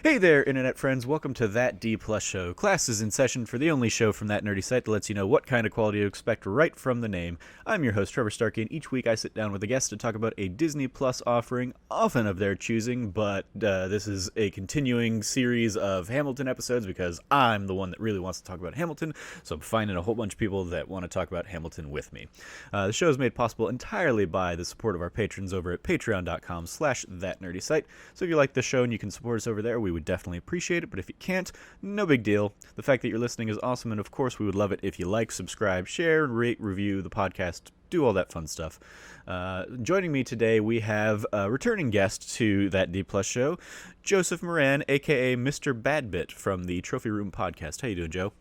Hey there, internet friends. Welcome to That D Plus Show. Class is in session for the only show from that nerdy site that lets you know what kind of quality to expect right from the name. I'm your host, Trevor Starkey, and each week I sit down with a guest to talk about a Disney Plus offering, often of their choosing, but this is a continuing series of Hamilton episodes because I'm the one that really wants to talk about Hamilton, so I'm finding a whole bunch of people that want to talk about Hamilton with me. The show is made possible entirely by the support of our patrons over at patreon.com/thatnerdysite, so if you like the show and you can support us over there, we would definitely appreciate it, but if you can't, no big deal. The fact that you're listening is awesome, and of course we would love it if you like, subscribe, share, rate, review the podcast, do all that fun stuff. Joining me today, we have a returning guest to That D Plus Show, Joseph Moran, aka Mr. Badbit from the Trophy Room podcast. How you doing, Joe?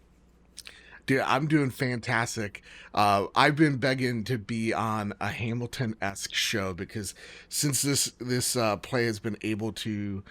Dude, I'm doing fantastic. I've been begging to be on a Hamilton-esque show because since this play has been able to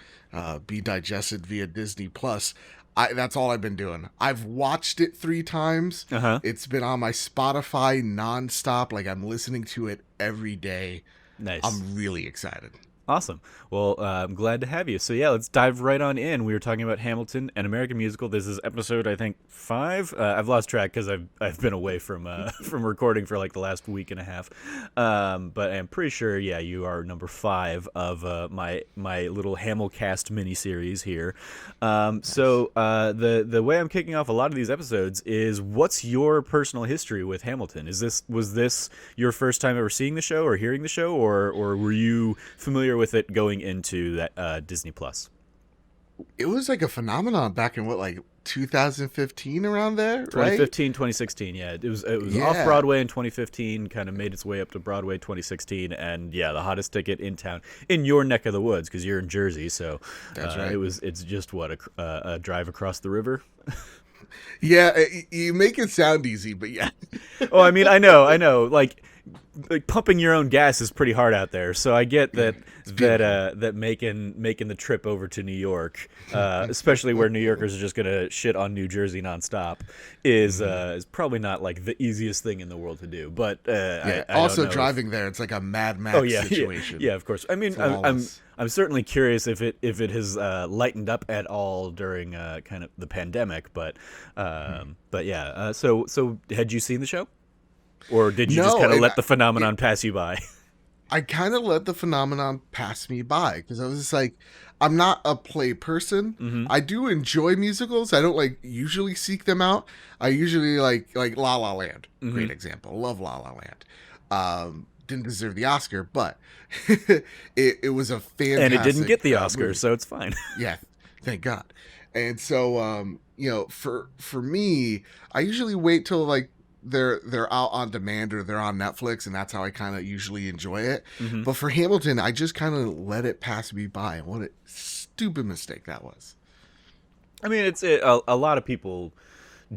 be digested via Disney Plus, that's all I've been doing. I've watched it 3 times. It's been on my Spotify nonstop. Like, I'm listening to it every day. Nice. I'm really excited. Awesome. Well, I'm glad to have you. So yeah, let's dive right on in. We were talking about Hamilton, an American musical. This is episode, I think, 5. I've lost track because I've been away from from recording for like the last week and a half. But I'm pretty sure, yeah, you are number 5 of my little Hamilcast miniseries here. So the way I'm kicking off a lot of these episodes is, what's your personal history with Hamilton? Was this your first time ever seeing the show or hearing the show, or were you familiar with it going into that Disney Plus? It was like a phenomenon back in 2015, around there, right? 2015, 2016, yeah. It was off Broadway in 2015, kind of made its way up to Broadway 2016, and yeah, the hottest ticket in town, in your neck of the woods, because you're in Jersey, so that's right. It's just a drive across the river. Yeah, you make it sound easy, but yeah. Oh, I mean, I know. Like pumping your own gas is pretty hard out there, so I get that making the trip over to New York, especially where New Yorkers are just gonna shit on New Jersey nonstop, is probably not like the easiest thing in the world to do. But I also driving there, it's like a Mad Max situation. Yeah, of course. I mean, I'm certainly curious if it has lightened up at all during kind of the pandemic, but yeah. So had you seen the show? Or did you just kind of let the phenomenon pass you by? I kind of let the phenomenon pass me by because I was just like, I'm not a play person. Mm-hmm. I do enjoy musicals. I don't usually seek them out. I usually like La La Land. Mm-hmm. Great example. Love La La Land. Didn't deserve the Oscar, but it was a fantastic. And it didn't get the Oscar, movie. So it's fine. Yeah, thank God. And so for me, I usually wait till they're out on demand or they're on Netflix, and that's how I kind of usually enjoy it. Mm-hmm. But for Hamilton, I just kind of let it pass me by. What a stupid mistake that was. I mean, a lot of people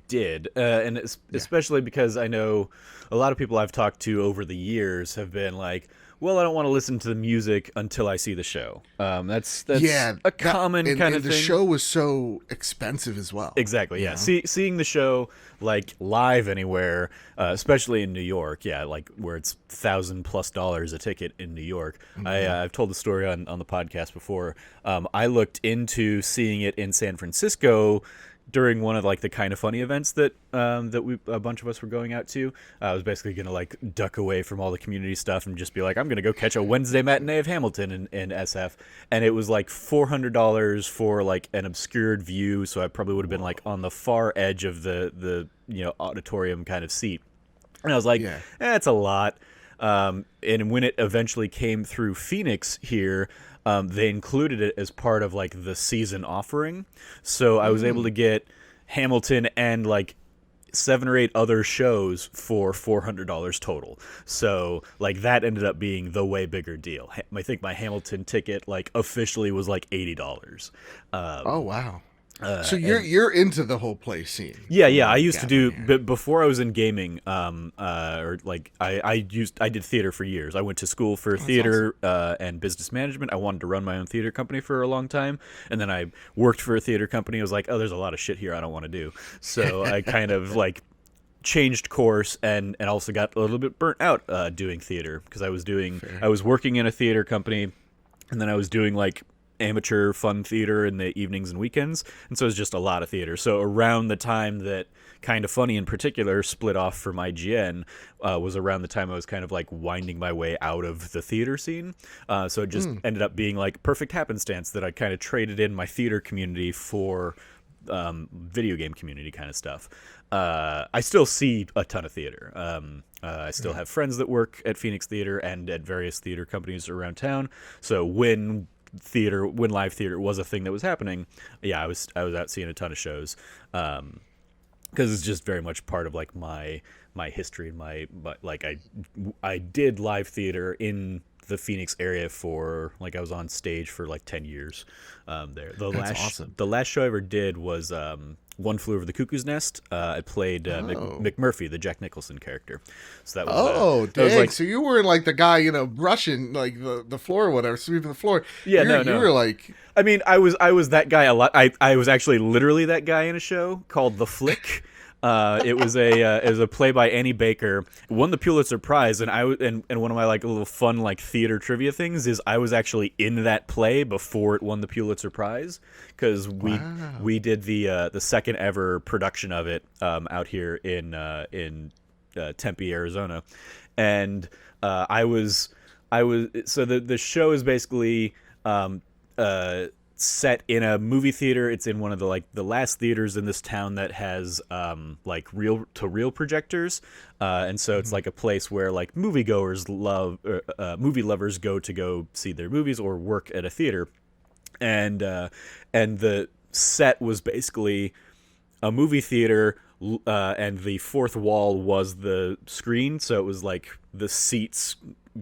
did, and especially because I know a lot of people I've talked to over the years have been like, well, I don't want to listen to the music until I see the show. That's a common kind of thing. The show was so expensive as well. Exactly, yeah. Seeing the show like live anywhere, especially in New York, yeah, like where it's $1,000+ a ticket in New York. Mm-hmm. I've told the story on the podcast before. I looked into seeing it in San Francisco during one of like the Kind of Funny events that a bunch of us were going out to. I was basically gonna like duck away from all the community stuff and just be like, I'm gonna go catch a Wednesday matinee of Hamilton in SF, and it was like $400 for like an obscured view, so I probably would have been like on the far edge of the auditorium kind of seat, and I was like, that's a lot. And when it eventually came through Phoenix here, they included it as part of like the season offering, so I was able to get Hamilton and like 7 or 8 other shows for $400 total. So like that ended up being the way bigger deal. I think my Hamilton ticket like officially was like $80. Oh wow. So you're into the whole play scene. Yeah. I used to do, but before I was in gaming, or like I did theater for years. I went to school for theater and business management. I wanted to run my own theater company for a long time, and then I worked for a theater company. I was like, oh, there's a lot of shit here I don't want to do. So I kind of like changed course and also got a little bit burnt out doing theater because I was working in a theater company, and then I was doing like amateur fun theater in the evenings and weekends, and so it was just a lot of theater. So around the time that Kind of Funny in particular split off from IGN was around the time I was kind of like winding my way out of the theater scene. So it just ended up being like perfect happenstance that I kind of traded in my theater community for video game community kind of stuff. I still see a ton of theater. I still have friends that work at Phoenix Theater and at various theater companies around town. So when live theater was a thing that was happening, yeah, I was out seeing a ton of shows, because it's just very much part of like my history and my like I did live theater in the Phoenix area for like I was on stage for like 10 years there. That's awesome. The last show I ever did was One Flew Over the Cuckoo's Nest. I played McMurphy, the Jack Nicholson character. So that was dang! Was like, so you were like the guy, brushing like the floor or whatever, sweeping the floor. Yeah, You were like, I mean, I was that guy a lot. I was actually literally that guy in a show called The Flick. It was a play by Annie Baker. It won the Pulitzer Prize, and and one of my like little fun like theater trivia things is I was actually in that play before it won the Pulitzer Prize, because we did the second ever production of it out here in Tempe, Arizona, and I was so the show is basically set in a movie theater. It's in one of the last theaters in this town that has like reel to reel projectors, and so it's like a place where like movie lovers go to go see their movies or work at a theater, and the set was basically a movie theater, and the fourth wall was the screen, so it was like the seats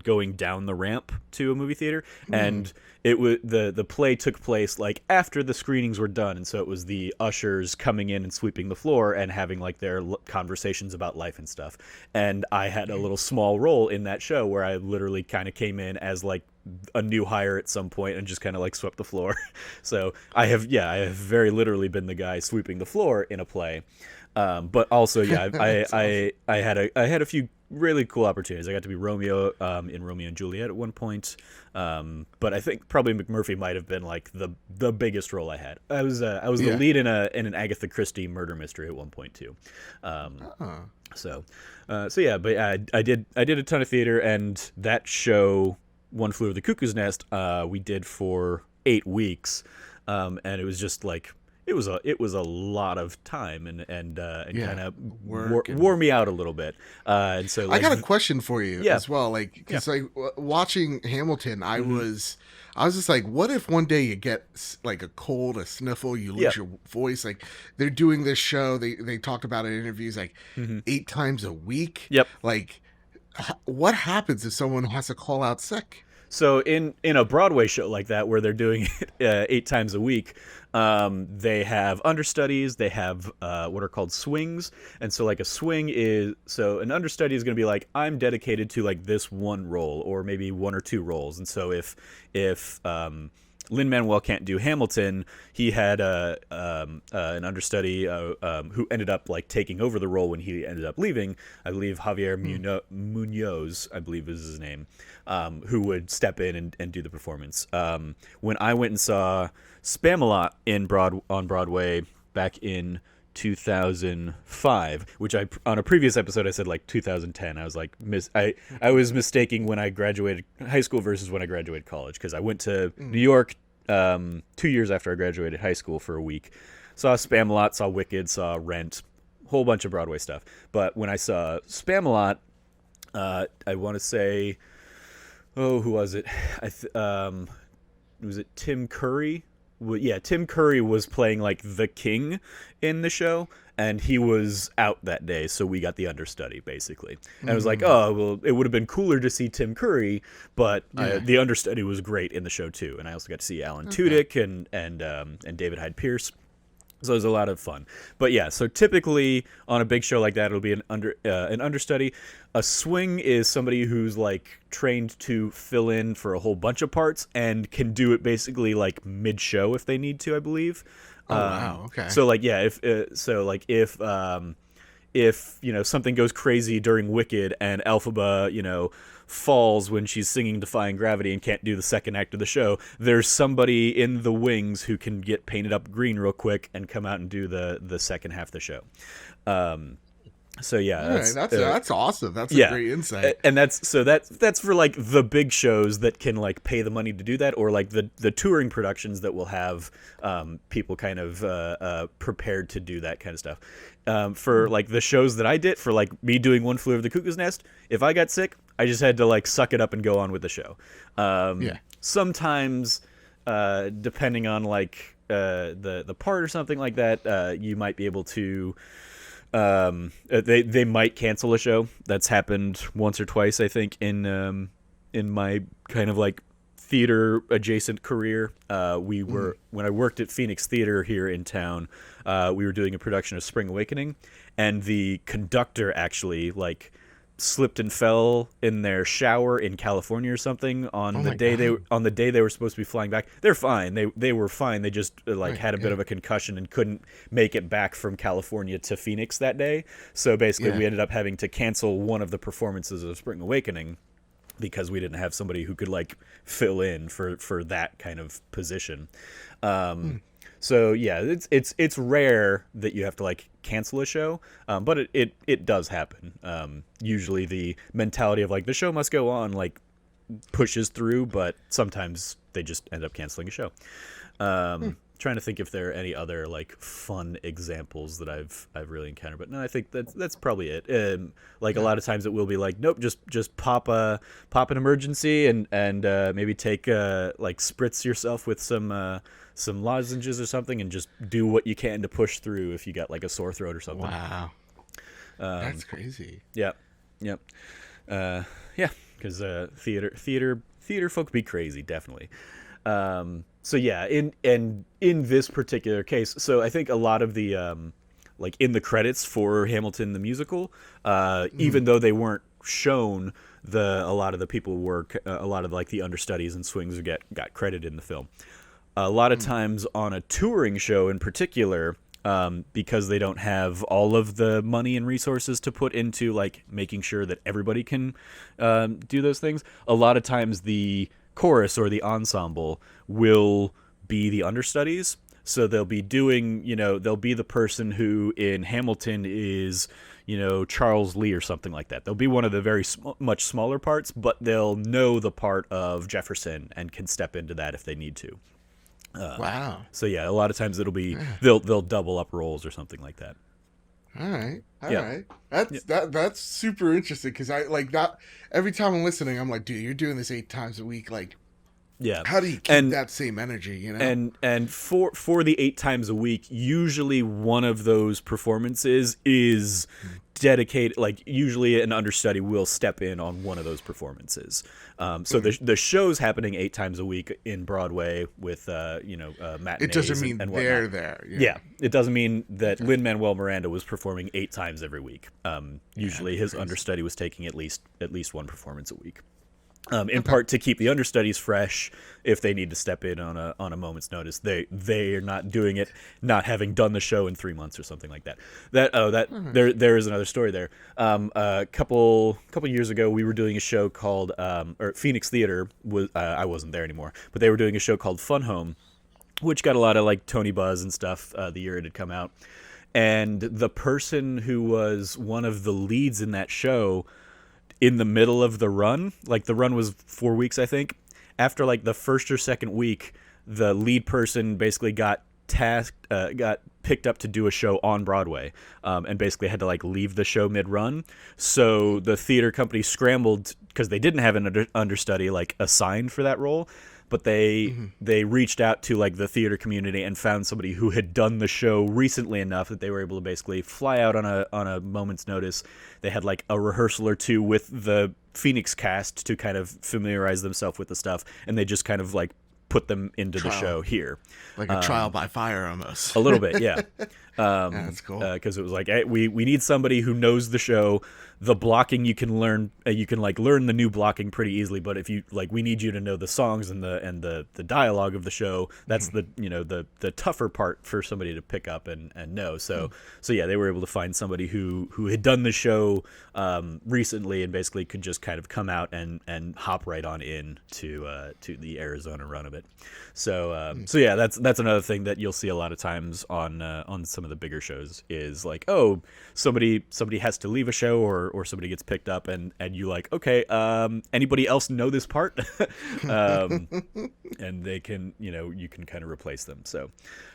going down the ramp to a movie theater, and it was the play took place like after the screenings were done, and so it was the ushers coming in and sweeping the floor and having like their conversations about life and stuff. And I had a little small role in that show where I literally kind of came in as like a new hire at some point and just kind of like swept the floor. So I have very literally been the guy sweeping the floor in a play. But also, yeah, I had a few really cool opportunities. I got to be Romeo in Romeo and Juliet at one point, but I think probably McMurphy might have been like the biggest role I had. I was the lead in an Agatha Christie murder mystery at one point too. So yeah, but I did a ton of theater, and that show, One Flew Over the Cuckoo's Nest, we did for 8 weeks, and it was just like. It was a lot of time and kind of wore me out a little bit. And so like, I got a question for you as well. Like, because like watching Hamilton, I was just like, what if one day you get like a cold, a sniffle, you lose your voice? Like, they're doing this show. They talked about it in interviews like 8 times a week. Yep. Like, what happens if someone has to call out sick? So in a Broadway show like that, where they're doing it 8 times a week, they have understudies, they have what are called swings. And so like a swing is, so an understudy is going to be like, I'm dedicated to like this one role or maybe 1 or 2 roles. And so if Lin-Manuel can't do Hamilton, he had an understudy who ended up like taking over the role when he ended up leaving. I believe Javier Munoz, I believe is his name, who would step in and do the performance. When I went and saw Spamalot on Broadway back in 2005, which on a previous episode I said like 2010. I was like I was mistaking when I graduated high school versus when I graduated college, because I went to New York 2 years after I graduated high school for a week. Saw Spamalot, saw Wicked, saw Rent, whole bunch of Broadway stuff. But when I saw Spamalot, I want to say, who was it? Was it Tim Curry? Yeah, Tim Curry was playing like the king in the show, and he was out that day, so we got the understudy basically. And I was like, oh well, it would have been cooler to see Tim Curry, but the understudy was great in the show too. And I also got to see Alan Tudyk and David Hyde Pierce. So it was a lot of fun. But yeah, so typically on a big show like that, it'll be an understudy. A swing is somebody who's like trained to fill in for a whole bunch of parts and can do it basically like mid-show if they need to, I believe. Oh wow, okay. So like yeah, if if, something goes crazy during Wicked and Elphaba, falls when she's singing Defying Gravity and can't do the second act of the show, there's somebody in the wings who can get painted up green real quick and come out and do the second half of the show. So yeah, that's awesome. That's a great insight. And that's for like the big shows that can like pay the money to do that, or like the touring productions that will have people kind of prepared to do that kind of stuff. For like the shows that I did, for like me doing One Flew Over the Cuckoo's Nest, if I got sick, I just had to like suck it up and go on with the show. Sometimes, depending on like the part or something like that, you might be able to. They might cancel a show. That's happened once or twice, I think, in my kind of like theater adjacent career. When I worked at Phoenix Theater here in town, we were doing a production of Spring Awakening, and the conductor actually like slipped and fell in their shower in California or something on the day they were supposed to be flying back. They're fine. They were fine. They just had a bit of a concussion and couldn't make it back from California to Phoenix that day. So basically we ended up having to cancel one of the performances of Spring Awakening because we didn't have somebody who could like fill in for that kind of position. So yeah, it's rare that you have to like cancel a show, but it does happen. Usually the mentality of like the show must go on like pushes through, but sometimes they just end up canceling a show. Trying to think if there are any other like fun examples that I've really encountered, but no, I think that's probably it. A lot of times it will be like, nope, just pop an emergency and maybe take like spritz yourself with some lozenges or something and just do what you can to push through if you got like a sore throat or something. Wow, that's crazy. Yeah, yep, yeah, because theater folk be crazy, definitely. So yeah, in this particular case, so I think a lot of the like in the credits for Hamilton the musical, even though they weren't shown, a lot of the people a lot of like the understudies and swings got credit in the film. A lot of times on a touring show in particular, because they don't have all of the money and resources to put into like making sure that everybody can do those things. A lot of times the chorus or the ensemble will be the understudies. So they'll be doing, they'll be the person who in Hamilton is, Charles Lee or something like that. They'll be one of the very much smaller parts, but they'll know the part of Jefferson and can step into that if they need to. Wow. So yeah, a lot of times it'll be they'll double up roles or something like that. All right. That's super interesting because I like that. Every time I'm listening, I'm like, dude, you're doing this 8 times a week. Like, yeah, how do you keep that same energy? And for the 8 times a week, usually one of those performances is dedicated. Like usually an understudy will step in on one of those performances. So the show's happening 8 times a week in Broadway with matinees. It doesn't mean and they're there. Yeah, it doesn't mean that Lin-Manuel Miranda was performing 8 times every week. Usually his understudy was taking at least one performance a week. In part to keep the understudies fresh if they need to step in on a moment's notice. They are not doing it, not having done the show in 3 months or something like that. There is another story there. A couple years ago, we were doing a show called or Phoenix Theater was I wasn't there anymore, but they were doing a show called Fun Home, which got a lot of like Tony buzz and stuff the year it had come out. And the person who was one of the leads in that show, in the middle of the run, like the run was 4 weeks, I think. After like the first or second week, the lead person basically got picked up to do a show on Broadway, and basically had to like leave the show mid-run. So the theater company scrambled because they didn't have an understudy like assigned for that role. But they reached out to like the theater community and found somebody who had done the show recently enough that they were able to basically fly out on a moment's notice. They had like a rehearsal or two with the Phoenix cast to kind of familiarize themselves with the stuff, and they just kind of like put them into the Trial. show here. Like a trial by fire almost. A little bit, yeah. Yeah, that's cool. Because it was like, hey, we need somebody who knows the show. The blocking you can learn, you can like learn the new blocking pretty easily. But if you like, we need you to know the songs and the dialogue of the show. That's the the tougher part for somebody to pick up and know. So yeah, they were able to find somebody who had done the show recently and basically could just kind of come out and hop right on in to the Arizona run of it. So yeah, that's another thing that you'll see a lot of times on some of the bigger shows is like, oh, somebody has to leave a show or somebody gets picked up and you like, okay, anybody else know this part? And they can, you can kind of replace them. So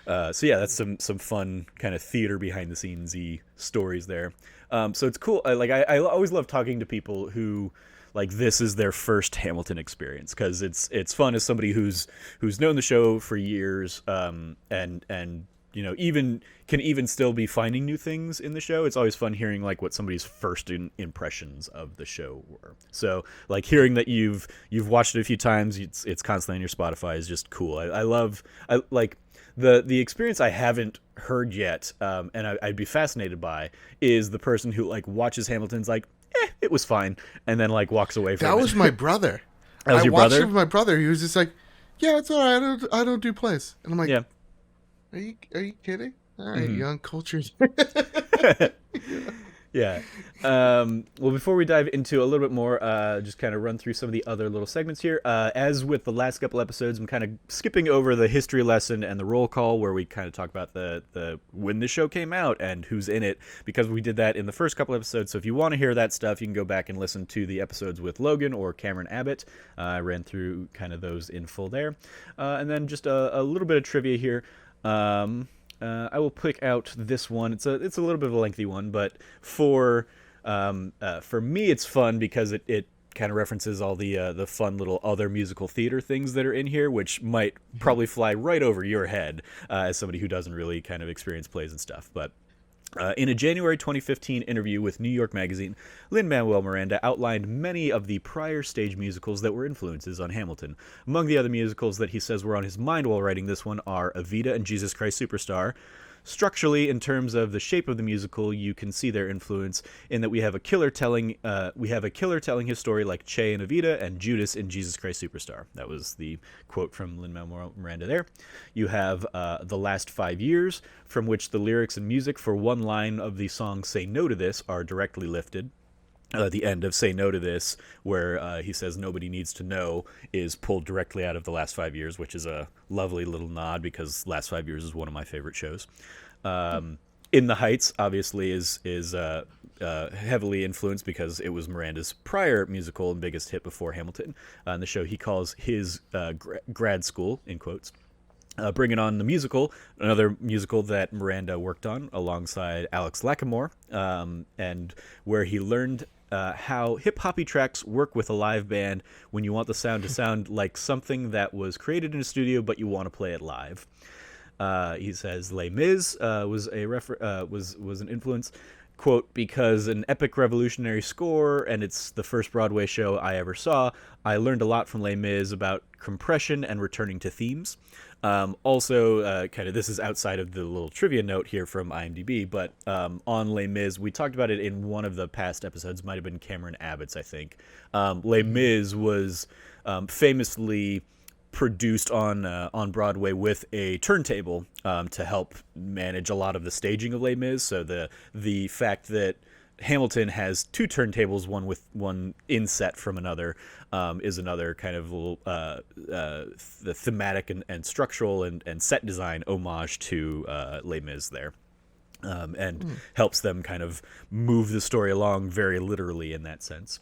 yeah, that's some fun kind of theater behind the scenes-y stories there. So it's cool. I always love talking to people who like this is their first Hamilton experience, because it's fun as somebody who's known the show for years, and even still be finding new things in the show. It's always fun hearing like what somebody's first impressions of the show were. So like hearing that you've watched it a few times, it's constantly on your Spotify is just cool. I like the experience I haven't heard yet, and I'd be fascinated by, is the person who like watches Hamilton's like, it was fine, and then like walks away from it. That was my brother. That was your watched brother? it with my brother. He was just like, yeah, it's all right. I don't do plays. And I'm like, Yeah. Are you kidding? All right, young cultures. Yeah. Well, before we dive into a little bit more, just kind of run through some of the other little segments here. As with the last couple episodes, I'm kind of skipping over the history lesson and the roll call, where we kind of talk about the when the show came out and who's in it, because we did that in the first couple episodes. So if you want to hear that stuff, you can go back and listen to the episodes with Logan or Cameron Abbott. I ran through kind of those in full there. And then just a little bit of trivia here. I will pick out this one. It's a little bit of a lengthy one, but for me it's fun because it kind of references all the fun little other musical theater things that are in here, which might probably fly right over your head as somebody who doesn't really kind of experience plays and stuff. But in a January 2015 interview with New York Magazine, Lin-Manuel Miranda outlined many of the prior stage musicals that were influences on Hamilton. Among the other musicals that he says were on his mind while writing this one are Evita and Jesus Christ Superstar. Structurally, in terms of the shape of the musical, you can see their influence in that we have a killer telling his story like Che in Evita and Judas in Jesus Christ Superstar. That was the quote from Lin-Manuel Miranda there. You have The Last 5 Years, from which the lyrics and music for one line of the song Say No to This are directly lifted. The end of Say No to This, where he says nobody needs to know, is pulled directly out of The Last 5 Years, which is a lovely little nod because Last 5 Years is one of my favorite shows. In the Heights, obviously, is heavily influenced because it was Miranda's prior musical and biggest hit before Hamilton. In the show he calls his grad school, in quotes. Bringing On the Musical, another musical that Miranda worked on alongside Alex Lacamoire, and where he learned how hip-hoppy tracks work with a live band when you want the sound to sound like something that was created in a studio but you want to play it live. He says Les Mis was an influence, quote, because an epic revolutionary score and it's the first Broadway show I ever saw. I learned a lot from Les Mis about compression and returning to themes. Also, kind of this is outside of the little trivia note here from IMDb, but on Les Mis, we talked about it in one of the past episodes, might have been Cameron Abbott's, I think. Les Mis was famously produced on Broadway with a turntable to help manage a lot of the staging of Les Mis. So the fact that Hamilton has two turntables, one with one inset from another, is another kind of little the thematic and structural and set design homage to Les Mis there. And helps them kind of move the story along very literally in that sense.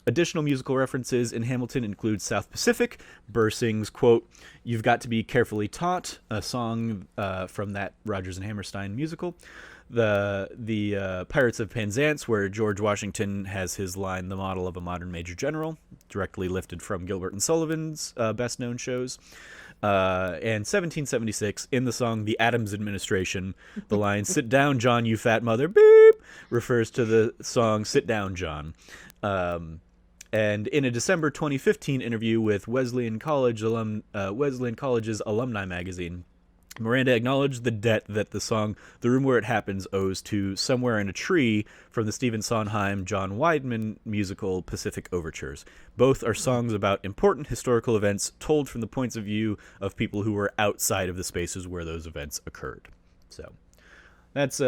Additional musical references in Hamilton include South Pacific. Burr sings, quote, "You've got to be carefully taught," a song from that Rodgers and Hammerstein musical. The Pirates of Penzance, where George Washington has his line, "The model of a modern major general," directly lifted from Gilbert and Sullivan's best-known shows. And 1776, in the song The Adams Administration, the line, "Sit down, John, you fat mother," beep, refers to the song Sit Down, John. And in a December 2015 interview with Wesleyan College's alumni magazine, Miranda acknowledged the debt that the song "The Room Where It Happens" owes to "Somewhere in a Tree" from the Stephen Sondheim, John Weidman musical Pacific Overtures. Both are songs about important historical events told from the points of view of people who were outside of the spaces where those events occurred. So that's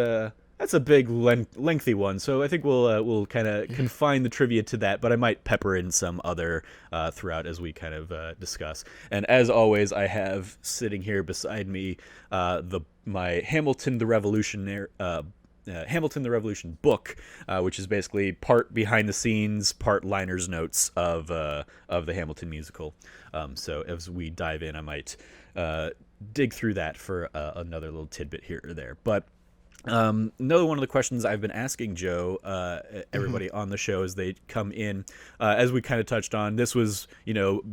a big lengthy one. So I think we'll kind of confine the trivia to that, but I might pepper in some other throughout as we kind of discuss. And as always, I have sitting here beside me my Hamilton the Revolution book, which is basically part behind the scenes, part liners notes of the Hamilton musical. So as we dive in, I might dig through that for another little tidbit here or there. But another one of the questions I've been asking Joe, everybody on the show as they come in, as we kind of touched on, this was,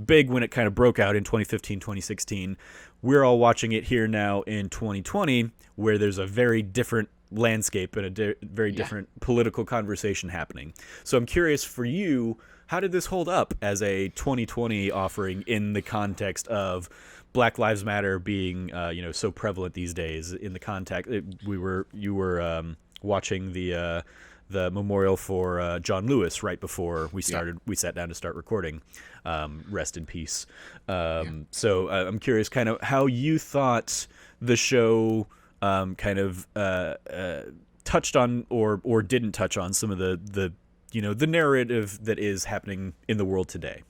big when it kind of broke out in 2015, 2016. We're all watching it here now in 2020, where there's a very different landscape and a very different political conversation happening. So I'm curious for you, how did this hold up as a 2020 offering in the context of Black Lives Matter being, so prevalent these days? In the context, you were watching the memorial for John Lewis right before we sat down to start recording. Rest in peace. So I'm curious, kind of how you thought the show touched on or didn't touch on some of the narrative that is happening in the world today.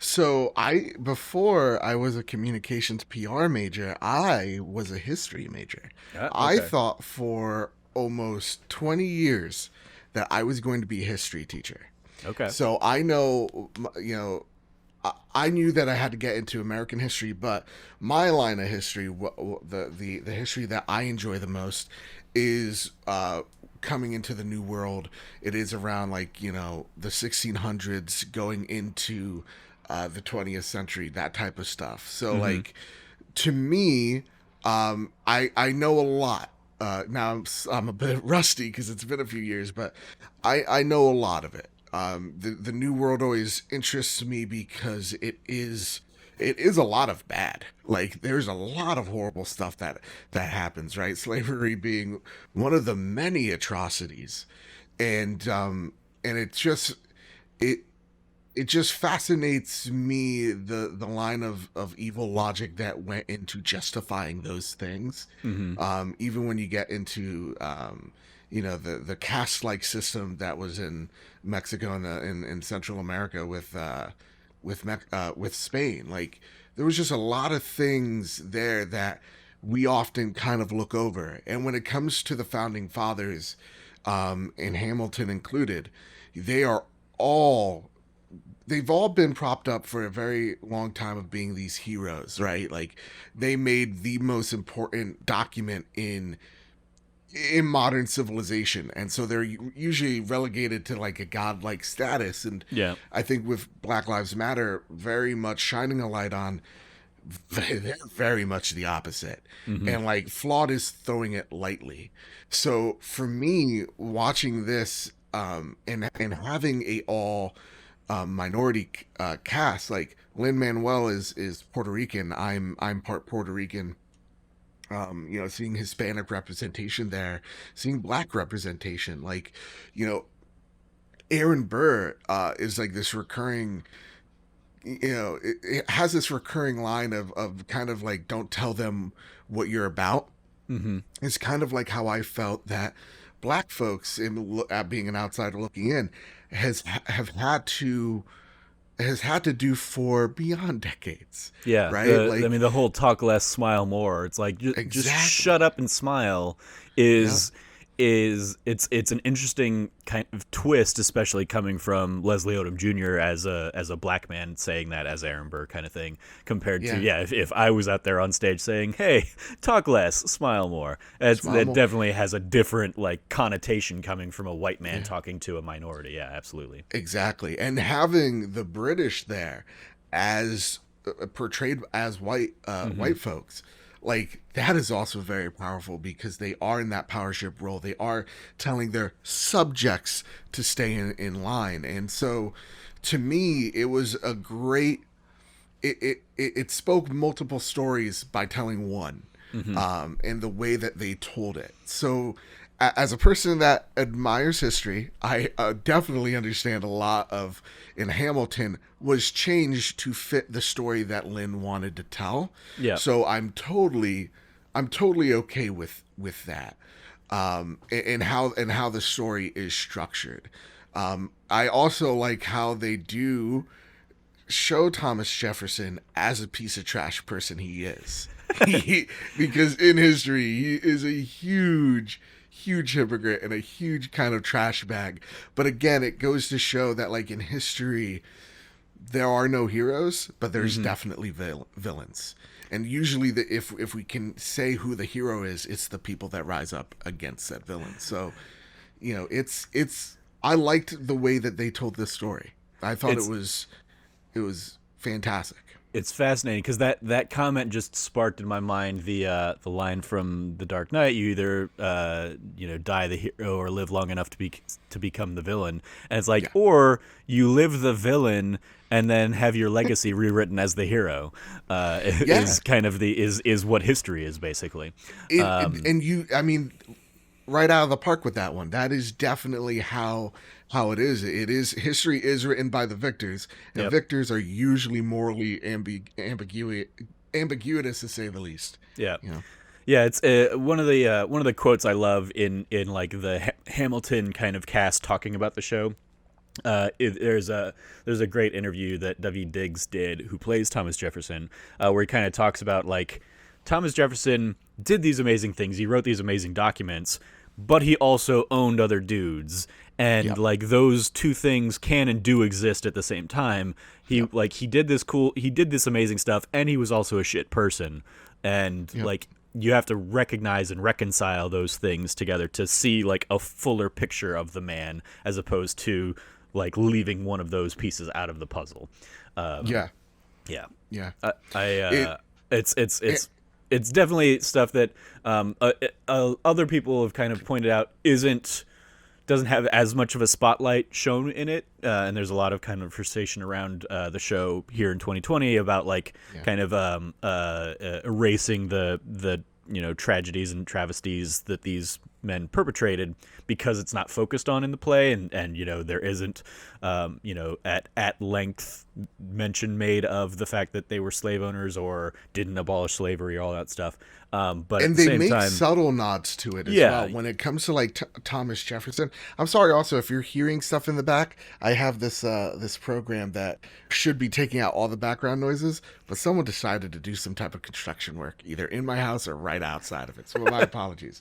So before I was a communications PR major, I was a history major. Okay. I thought for almost 20 years that I was going to be a history teacher. Okay. So I know, I knew that I had to get into American history, but my line of history, the history that I enjoy the most is coming into the New World. It is around the 1600s going into the 20th century, that type of stuff. So to me, I know a lot. Now I'm a bit rusty because it's been a few years, but I know a lot of it. The New World always interests me because it is a lot of bad. There's a lot of horrible stuff that happens, right? Slavery being one of the many atrocities, and it just fascinates me, the line of evil logic that went into justifying those things. Even when you get into the caste-like system that was in Mexico and in Central America with Spain. There was just a lot of things there that we often kind of look over. And when it comes to the founding fathers, and Hamilton included, they've all been propped up for a very long time of being these heroes, right? They made the most important document in modern civilization, and so they're usually relegated to a godlike status. And I think with Black Lives Matter very much shining a light on, they're very much the opposite. And Flawed is throwing it lightly. So for me, watching this and having a all minority cast, Lin-Manuel is Puerto Rican. I'm part Puerto Rican. Seeing Hispanic representation there, seeing Black representation, Aaron Burr is this recurring, it has this recurring line of kind of don't tell them what you're about. It's kind of how I felt that Black folks, at being an outsider looking in, have had to do for beyond decades. Yeah, right. The whole talk less, smile more. It's just shut up and smile is it's an interesting kind of twist, especially coming from Leslie Odom Jr. as a Black man saying that as Aaron Burr kind of thing, compared to if I was out there on stage saying, hey, talk less, smile more. That definitely has a different connotation coming from a white man talking to a minority. Yeah, absolutely. Exactly. And having the British there as portrayed as white folks, like that is also very powerful because they are in that powership role. They are telling their subjects to stay in line. And so to me, it was a great, it spoke multiple stories by telling one, and the way that they told it. So as a person that admires history, I definitely understand a lot of in Hamilton was changed to fit the story that Lin wanted to tell. Yeah. So I'm totally okay with that, and how the story is structured. I also like how they do show Thomas Jefferson as a piece of trash person he is. Because in history, he is a huge hypocrite and a huge kind of trash bag. But again, it goes to show that like in history, there are no heroes, but there's definitely villains. And usually, if we can say who the hero is, it's the people that rise up against that villain. So, it's I liked the way that they told this story. I thought it was fantastic. It's fascinating because that comment just sparked in my mind the line from The Dark Knight: "You either die the hero or live long enough to become the villain." And it's like, or you live the villain and then have your legacy rewritten as the hero. Is kind of is what history is basically. I mean, right out of the park with that one. That is definitely how it is. It is history is written by the victors, and victors are usually morally ambiguous to say the least. Yeah. Yeah, it's one of the quotes I love in like the Hamilton kind of cast talking about the show. There's a great interview that W. Diggs did, who plays Thomas Jefferson, where he kind of talks about like Thomas Jefferson did these amazing things. He wrote these amazing documents, but he also owned other dudes, and like those two things can and do exist at the same time. He did this amazing stuff, and he was also a shit person, and like you have to recognize and reconcile those things together to see like a fuller picture of the man, as opposed to like leaving one of those pieces out of the puzzle. It's definitely stuff that other people have kind of pointed out doesn't have as much of a spotlight shown in it, and there's a lot of kind of conversation around the show here in 2020 about like kind of erasing the tragedies and travesties that these men perpetrated because it's not focused on in the play, and there isn't at length mention made of the fact that they were slave owners or didn't abolish slavery or all that stuff. But and at the they same make time, subtle nods to it as well when it comes to like Thomas Jefferson. I'm sorry, also if you're hearing stuff in the back, I have this program that should be taking out all the background noises, but someone decided to do some type of construction work either in my house or right outside of it. So my apologies.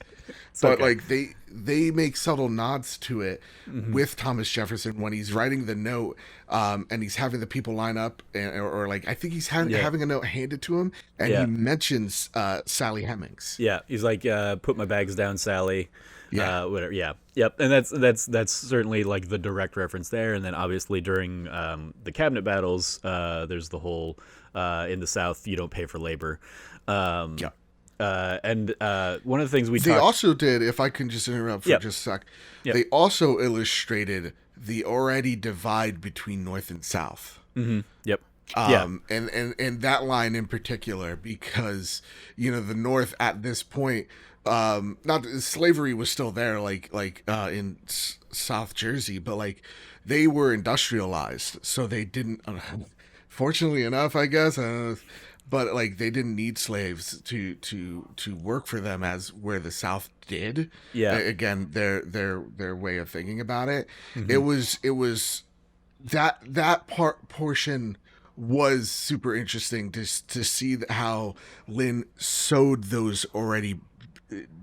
But like they make subtle nods to it with Thomas Jefferson when he's writing the note, and he's having the people line up, or like I think he's having a note handed to him, and he mentions Sally Hemings. Yeah, he's like, "Put my bags down, Sally." Whatever. Yeah, yep. And that's certainly like the direct reference there. And then obviously during the cabinet battles, there's the whole in the South you don't pay for labor. And one of the things they also did, if I can just interrupt for just a sec, they also illustrated the already divide between North and South. Yep. And that line in particular, because the North at this point, not slavery was still there, like in South Jersey, but like they were industrialized, so they didn't. Fortunately enough, I guess. But like they didn't need slaves to work for them as where the South did. Again, their way of thinking about it. It was that portion was super interesting to see how Lin sowed those already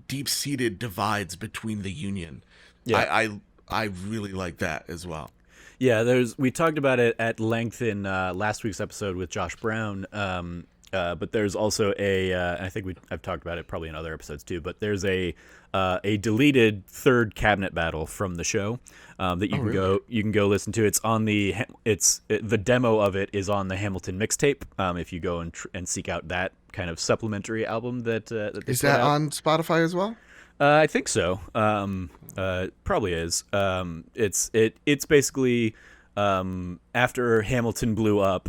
deep-seated divides between the Union. I really like that as well. Yeah, we talked about it at length in last week's episode with Josh Brown. But there's also I think I've talked about it probably in other episodes too. But there's a deleted third cabinet battle from the show that you can go listen to. It's on the the demo of it is on the Hamilton mixtape. If you go and seek out that kind of supplementary album that they Is put that out. on Spotify as well? I think so. Probably is. It's basically after Hamilton blew up.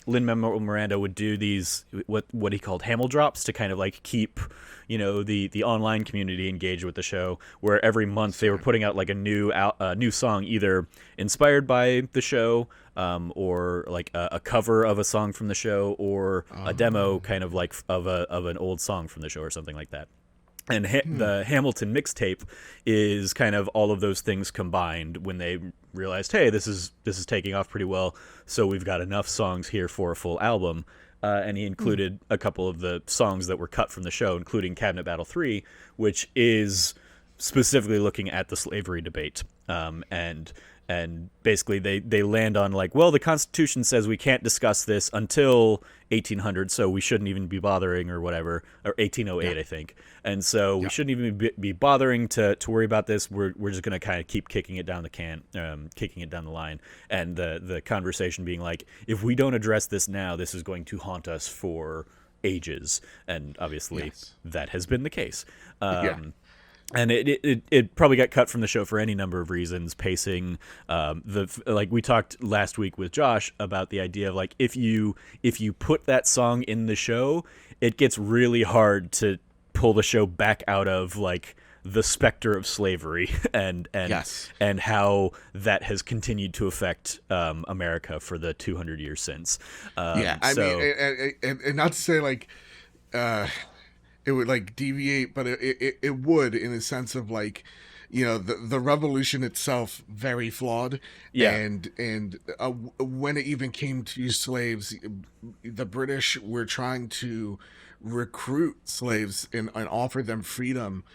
Lin-Manuel Miranda would do these what he called Hamil drops to kind of like keep the online community engaged with the show, where every month they were putting out like a new song either inspired by the show or like a cover of a song from the show or a demo kind of like of an old song from the show or something like that. And the Hamilton mixtape is kind of all of those things combined when they realized, hey, this is taking off pretty well, so we've got enough songs here for a full album. And he included a couple of the songs that were cut from the show, including Cabinet Battle 3, which is specifically looking at the slavery debate. And basically they land on like, well, the Constitution says we can't discuss this until 1800, so we shouldn't even be bothering or whatever, or 1808, I think. And so we shouldn't even be bothering to worry about this. We're just going to kind of keep kicking it down the line. And the conversation being like, if we don't address this now, this is going to haunt us for ages. And obviously that has been the case. And it probably got cut from the show for any number of reasons. Pacing, like we talked last week with Josh about the idea of like if you put that song in the show, it gets really hard to pull the show back out of like the specter of slavery and how that has continued to affect America for the 200 years since. I mean, and not to say like. It would like deviate, but it would in a sense of like, the revolution itself very flawed. And when it even came to slaves, the British were trying to recruit slaves and offer them freedom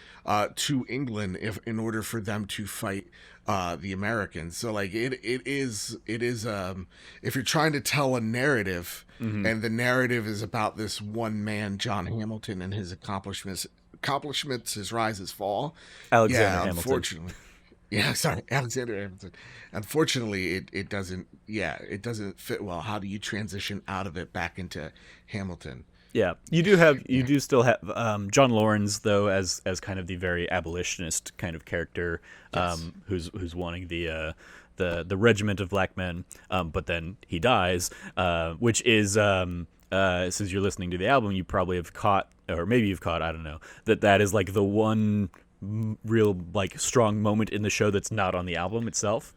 to England in order for them to fight the Americans. So like it is if you're trying to tell a narrative and the narrative is about this one man, John Hamilton, and his accomplishments, his rise, his fall. Alexander Hamilton. Unfortunately. Alexander Hamilton. Unfortunately, it doesn't fit well. How do you transition out of it back into Hamilton? Yeah, you do still have John Laurens though as kind of the very abolitionist kind of character, who's wanting the regiment of black men, but then he dies, which is since you're listening to the album, you probably have caught, or maybe you've caught, I don't know, that is like the one real like strong moment in the show that's not on the album itself.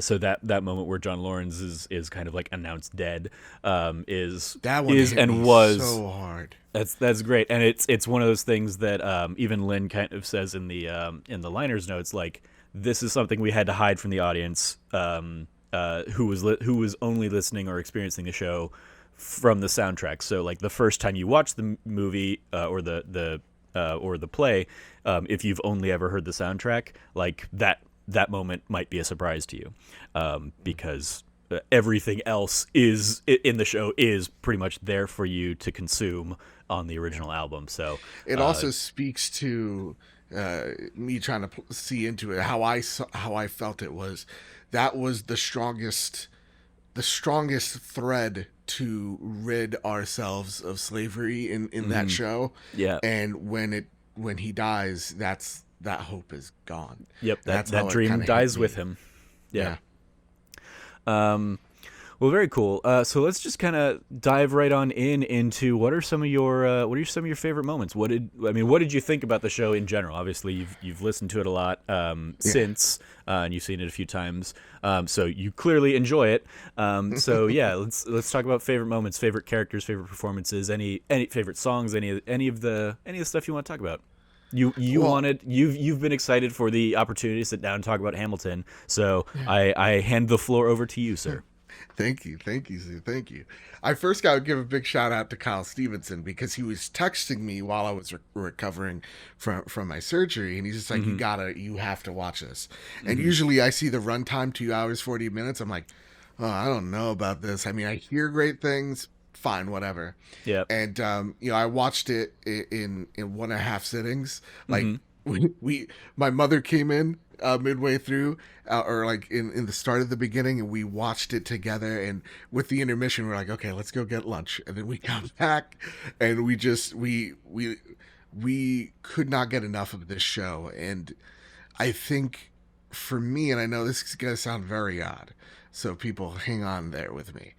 So that moment where John Laurens is kind of like announced dead is so hard. That's great, and it's one of those things that even Lynn kind of says in the liners notes, like this is something we had to hide from the audience who was only listening or experiencing the show from the soundtrack. So like the first time you watch the movie or the play, if you've only ever heard the soundtrack, like that moment might be a surprise to you, because everything else is in the show is pretty much there for you to consume on the original album. So it also speaks to me trying to see into it how I felt it was. That was the strongest thread to rid ourselves of slavery in that show. Yeah, and when he dies, that hope is gone. Yep, that dream dies with him. Yeah. Well, very cool. So let's just kind of dive right on into what are some of your favorite moments? What did you think about the show in general? Obviously, you've listened to it a lot since, and you've seen it a few times. So you clearly enjoy it. So yeah, let's talk about favorite moments, favorite characters, favorite performances, any favorite songs, any of the stuff you want to talk about. You've been excited for the opportunity to sit down and talk about Hamilton. So I hand the floor over to you, sir. Thank you, Sue. Thank you. I first got to give a big shout out to Kyle Stevenson because he was texting me while I was recovering from my surgery, and he's just like, you have to watch this. And usually I see the runtime 2 hours 40 minutes. I'm like, oh, I don't know about this. I mean, I hear great things. Fine, whatever. Yep. And I watched it in 1.5 sittings. Like Hmm. we my mother came in midway through, or like in the start of the beginning, and we watched it together. And with the intermission, we're like, okay, let's go get lunch. And then we come back, and we could not get enough of this show. And I think for me, and I know this is gonna sound very odd, so people hang on there with me.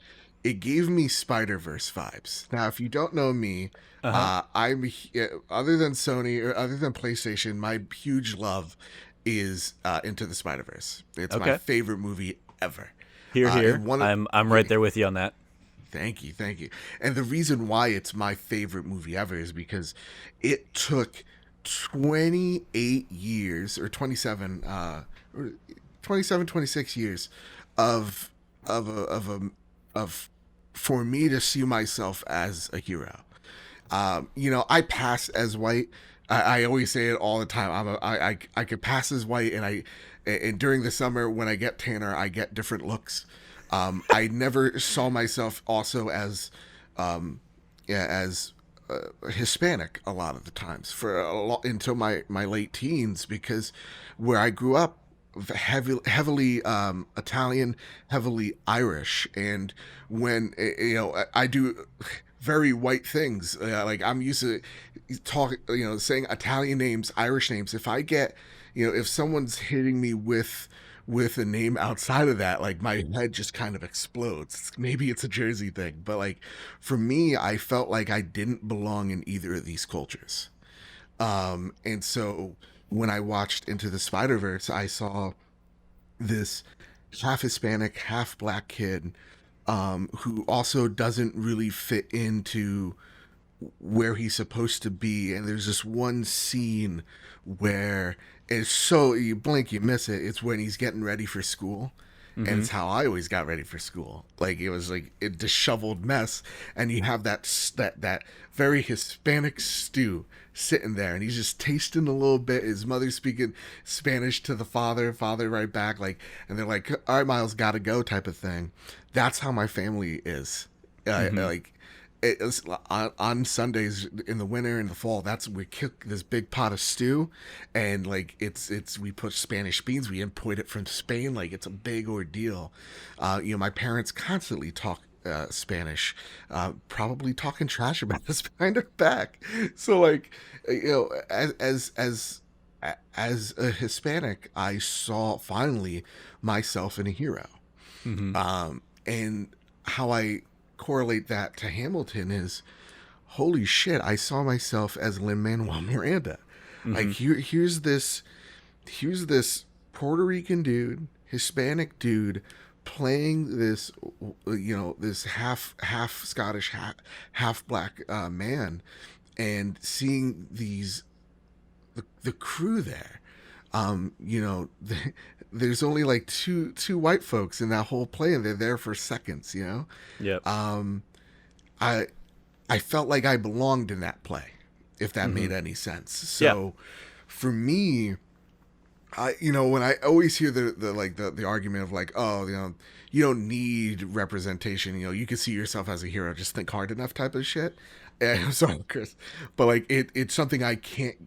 It gave me Spider-Verse vibes. Now, if you don't know me, Uh-huh. other than Sony or other than PlayStation, my huge love is Into the Spider-Verse. It's my Okay. favorite movie ever. Here, And here. one of I'm right there with you on that. thank you. And the reason why it's my favorite movie ever is because it took 28 years or 27 or 27 26 years of of for me to see myself as a hero. I pass as white. I always say it all the time. I could pass as white, and during the summer when I get tanner, I get different looks. I never saw myself also as, as Hispanic a lot of the times for until my late teens, because where I grew up, heavily Italian, heavily Irish, and when I do very white things, like I'm used to saying Italian names, Irish names. If I get, if someone's hitting me with a name outside of that, like my head just kind of explodes. Maybe it's a Jersey thing, but like for me, I felt like I didn't belong in either of these cultures. And so when I watched Into the Spider-Verse, I saw this half Hispanic, half black kid, who also doesn't really fit into where he's supposed to be. And there's this one scene where it's so you blink, you miss it. It's when he's getting ready for school. And Hmm. it's how I always got ready for school. Like it was like a disheveled mess, and you have that very Hispanic stew sitting there, and he's just tasting a little bit. His mother speaking Spanish to the father right back, like, and they're like, "All right, Miles, gotta go," type of thing. That's how my family is. Hmm. Like it's on Sundays in the winter and the fall. That's we cook this big pot of stew, and like it's we put Spanish beans. We import it from Spain. Like it's a big ordeal. My parents constantly talk Spanish, probably talking trash about us behind our back. So like, as a Hispanic, I saw finally myself in a hero. Hmm. And how I correlate that to Hamilton is, holy shit, I saw myself as Lin-Manuel Miranda. Like Hmm. here's this Puerto Rican dude, Hispanic dude, playing this, this half Scottish, half black man, and seeing the crew there. There's only like two white folks in that whole play, and they're there for seconds. Yep. Um, I I felt like I belonged in that play, if that Hmm. made any sense. Yeah. So for me, when I always hear the argument of like, oh, you don't need representation. You can see yourself as a hero, just think hard enough type of shit. And I'm sorry, Chris, but like it's something I can't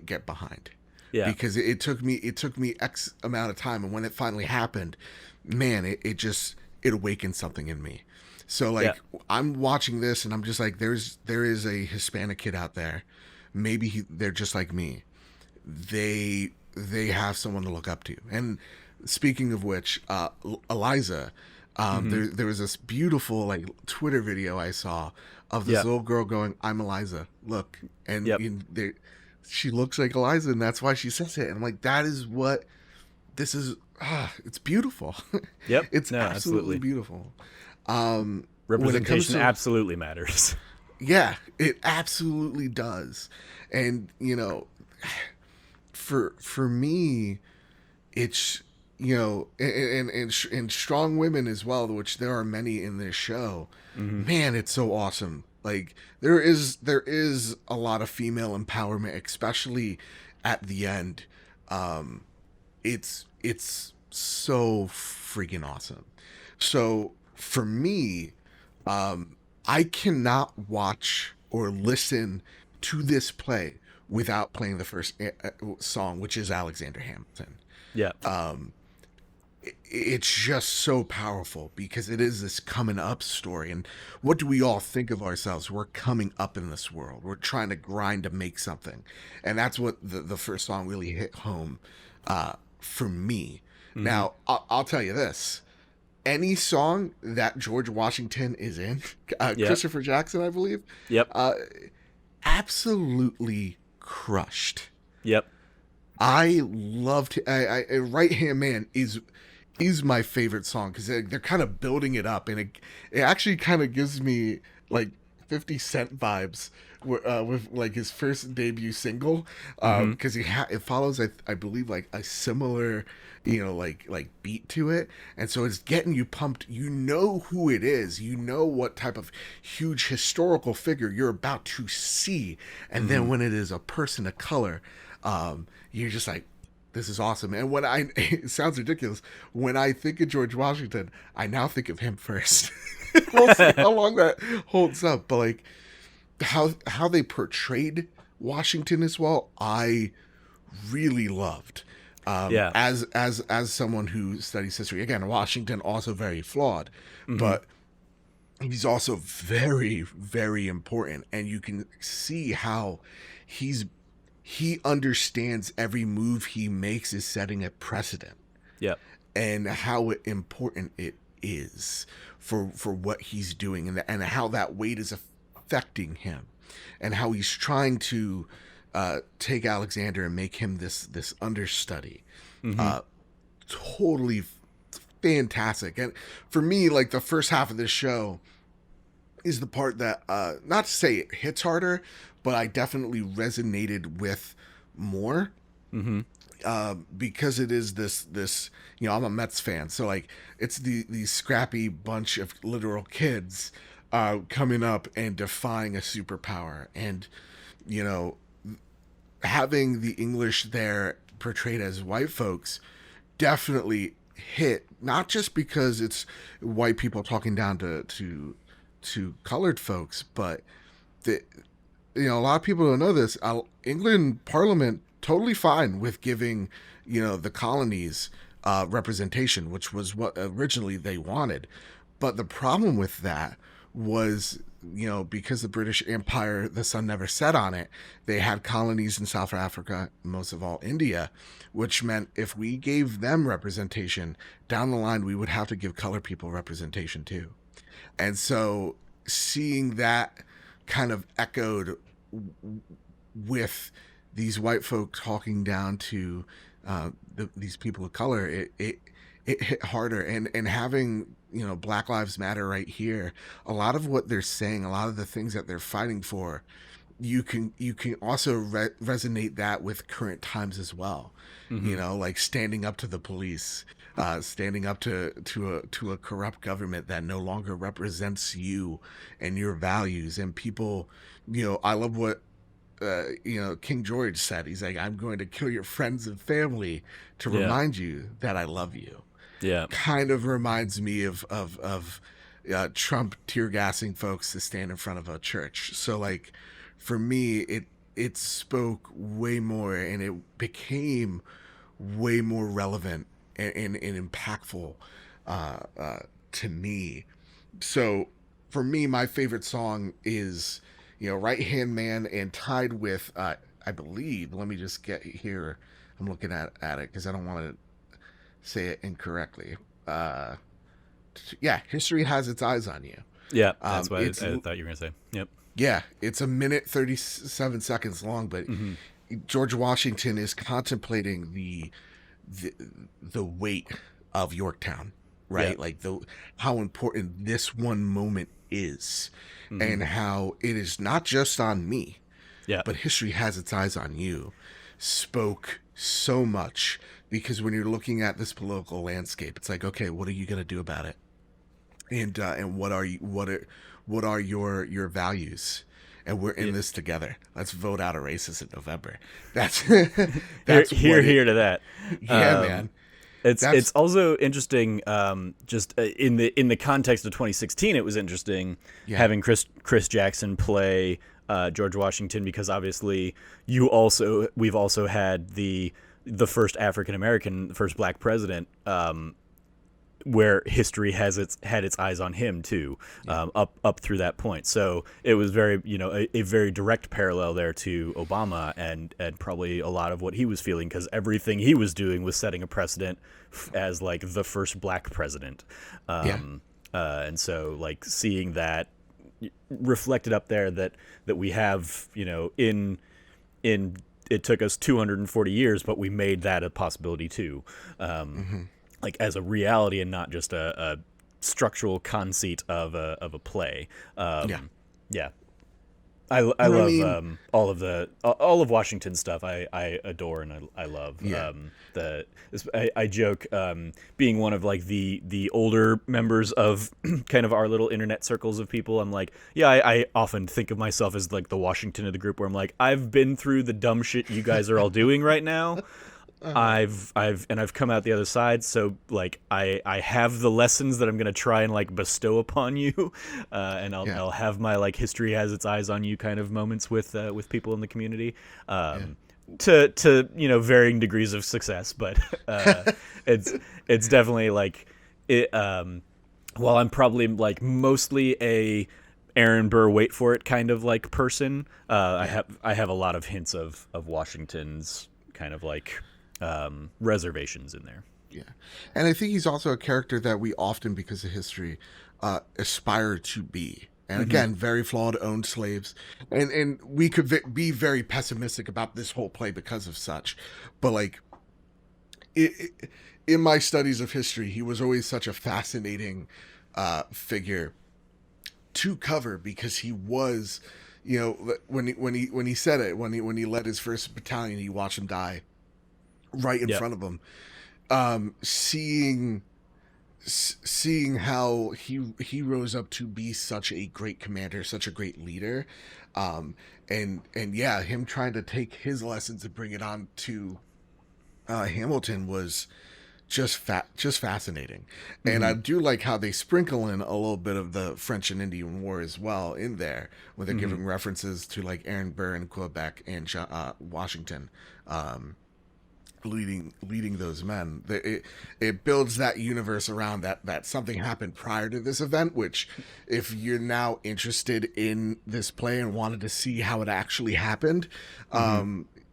get behind, Yeah. because it took me X amount of time, and when it finally happened, man, it awakened something in me. So Yeah. like I'm watching this, and I'm just like, there is a Hispanic kid out there. Maybe they're just like me. They have someone to look up to. And speaking of which, Eliza, Hmm. there was this beautiful like Twitter video I saw of this Yeah. little girl going, "I'm Eliza, look," and Yep. she looks like Eliza, and that's why she says it. And I'm like, that is what this is. It's beautiful. Yep. It's No, absolutely absolutely. beautiful. When it comes Representation to, absolutely matters. yeah, it absolutely does. And for me, it's and strong women as well, which there are many in this show. Hmm. Man, it's so awesome. Like there is a lot of female empowerment, especially at the end. It's so freaking awesome. So for me, I cannot watch or listen to this play without playing the first song, which is Alexander Hamilton. Yeah. It's just so powerful because it is this coming up story. And what do we all think of ourselves? We're coming up in this world. We're trying to grind to make something. And that's what the first song really hit home for me. Mm-hmm. Now, I'll tell you this. Any song that George Washington is in, Christopher Jackson, I believe, absolutely crushed. Yep. I loved Right Hand Man is my favorite song because they're kind of building it up, and it actually kind of gives me like 50 Cent vibes with like his first debut single, because it follows I believe like a similar like beat to it, and so it's getting you pumped. You know who it is, you know what type of huge historical figure you're about to see, and then when it is a person of color, you're just like, this is awesome. And it sounds ridiculous, when I think of George Washington, I now think of him first. We'll see how long that holds up, but like how they portrayed Washington as well, I really loved. As someone who studies history, again, Washington also very flawed, but he's also very, very important, and you can see how he understands every move he makes is setting a precedent. Yep. And how important it is for what he's doing, and how that weight is affecting him, and how he's trying to take Alexander and make him this understudy. Totally fantastic. And for me, like, the first half of this show is the part that, not to say it hits harder, but I definitely resonated with more. Because it is this I'm a Mets fan, so like it's these scrappy bunch of literal kids coming up and defying a superpower, and having the English there portrayed as white folks definitely hit, not just because it's white people talking down to colored folks, but a lot of people don't know this. England Parliament totally fine with giving the colonies representation, which was what originally they wanted. But the problem with that was, because the British Empire, the sun never set on it, they had colonies in South Africa, most of all India, which meant if we gave them representation, down the line we would have to give colored people representation too. And so seeing that kind of echoed with these white folk talking down to these people of color, it hit harder. And having Black Lives Matter right here, a lot of what they're saying, a lot of the things that they're fighting for, you can also resonate that with current times as well. Like standing up to the police, standing up to a corrupt government that no longer represents you and your values. And people, I love what King George said. He's like, I'm going to kill your friends and family to remind you that I love you. Yeah. Kind of reminds me of Trump tear gassing folks to stand in front of a church. So like, for me, it spoke way more, and it became way more relevant and impactful to me. So for me, my favorite song is Right Hand Man, and tied with I believe, let me just get here, I'm looking at it because I don't want to say it incorrectly. History Has Its Eyes on You. Yeah, that's what I thought you were gonna say. Yep. Yeah, it's a minute 37 seconds long, but George Washington is contemplating the weight of Yorktown, right? Yeah. Like how important this one moment is, and how it is not just on me, but history has its eyes on you, spoke so much, because when you're looking at this political landscape, it's like, okay, what are you going to do about it? And what are your values? And we're in this together. Let's vote out a racist in November. That's here to that. Yeah, man. It's also interesting. Just in the context of 2016, it was interesting having Chris Jackson play George Washington, because obviously we've also had the first African American, the first black president, where history had its eyes on him too, up through that point. So it was very, a very direct parallel there to Obama, and probably a lot of what he was feeling, because everything he was doing was setting a precedent as like the first black president. And so like seeing that reflected up there, that we have, in it took us 240 years, but we made that a possibility too. Like as a reality, and not just a structural conceit of a play. Yeah. I love all of Washington's stuff. I adore and I love. I joke, being one of like the older members of kind of our little internet circles of people. I'm like, I often think of myself as like the Washington of the group, where I'm like, I've been through the dumb shit you guys are all doing right now. I've come out the other side, so like I have the lessons that I'm gonna try and like bestow upon you, and I'll have my like history has its eyes on you kind of moments with people in the community, to varying degrees of success, but it's definitely like it. While I'm probably like mostly a Aaron Burr wait for it kind of like person, I have a lot of hints of Washington's kind of like reservations in there. And I think he's also a character that we often, because of history, aspire to be. And again, very flawed, owned slaves, and we could be very pessimistic about this whole play because of such. But like, in my studies of history, he was always such a fascinating figure to cover, because he was, when he said it, when he led his first battalion, he watched him die right in front of him, seeing how he rose up to be such a great commander, such a great leader, and him trying to take his lessons and bring it on to Hamilton was just fascinating. And I do like how they sprinkle in a little bit of the French and Indian War as well in there, when they're giving references to like Aaron Burr and Quebec and Washington, leading those men. It builds that universe around that something happened prior to this event, which if you're now interested in this play and wanted to see how it actually happened,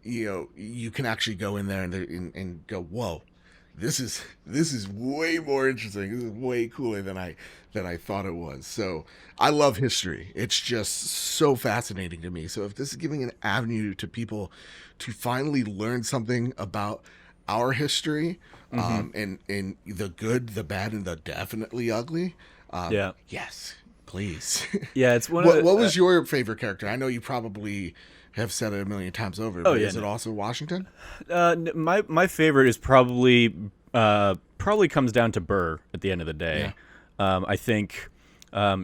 you can actually go in there and go, whoa, this is way more interesting. This is way cooler than I thought it was. So I love history. It's just so fascinating to me. So if this is giving an avenue to people to finally learn something about our history, and the good, the bad, and the definitely ugly, yes, please. Yeah, it's one. What was your favorite character? I know you probably have said it a million times over, but is it also Washington? My favorite is probably comes down to Burr at the end of the day. I think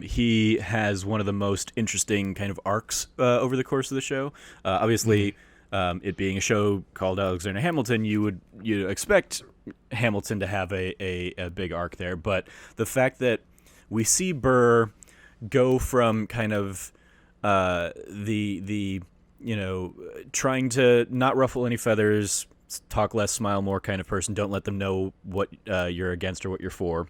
he has one of the most interesting kind of arcs over the course of the show. Obviously, it being a show called Alexander Hamilton, you expect Hamilton to have a big arc there, but the fact that we see Burr go from kind of the trying to not ruffle any feathers, talk less, smile more kind of person, don't let them know what you're against or what you're for,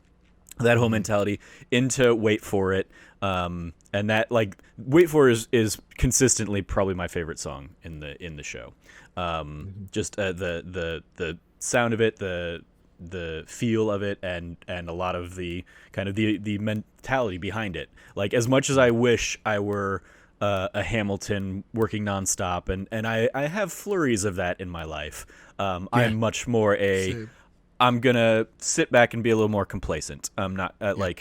that whole mentality, into wait for it, and that like wait for is consistently probably my favorite song in the show. Just the sound of it, the feel of it, and a lot of the kind of the mentality behind it. Like, as much as I wish I were a Hamilton working nonstop, and I have flurries of that in my life, I'm much more Same. I'm gonna sit back and be a little more complacent. I'm not I've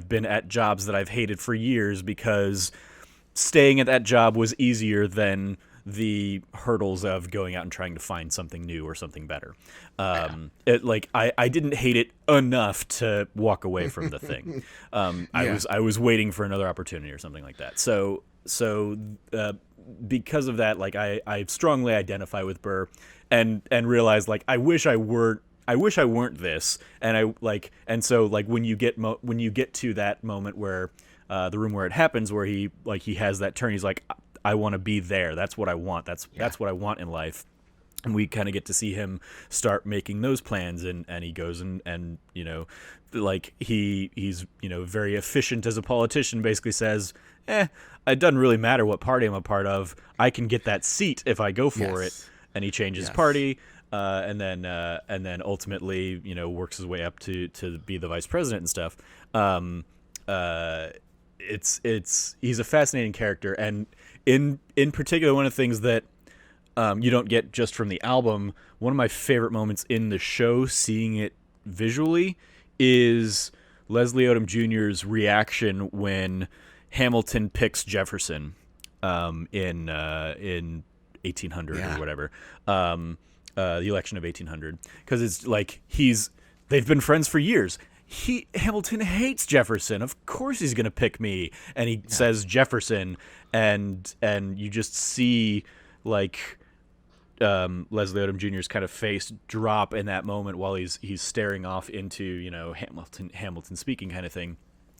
been at jobs that I've hated for years because staying at that job was easier than the hurdles of going out and trying to find something new or something better. I didn't hate it enough to walk away from the thing. I was waiting for another opportunity or something like that. So because of that, like I strongly identify with Burr, and realize like I wish I weren't this, and so when you get to that moment where the room where it happens, where he has that turn, he's like, I want to be there. That's what I want. That's what I want in life. And we kind of get to see him start making those plans, and he goes and like he's very efficient as a politician. Basically says, it doesn't really matter what party I'm a part of. I can get that seat if I go for it. And he changes party. And then ultimately, works his way up to be the vice president and stuff. He's a fascinating character, and in particular, one of the things that you don't get just from the album, one of my favorite moments in the show, seeing it visually, is Leslie Odom Jr.'s reaction when Hamilton picks Jefferson in 1800 or whatever. The election of 1800, because it's like they've been friends for years. Hamilton hates Jefferson. Of course he's gonna pick me, and he says Jefferson, and you just see like Leslie Odom Jr.'s kind of face drop in that moment while he's staring off into Hamilton speaking kind of thing.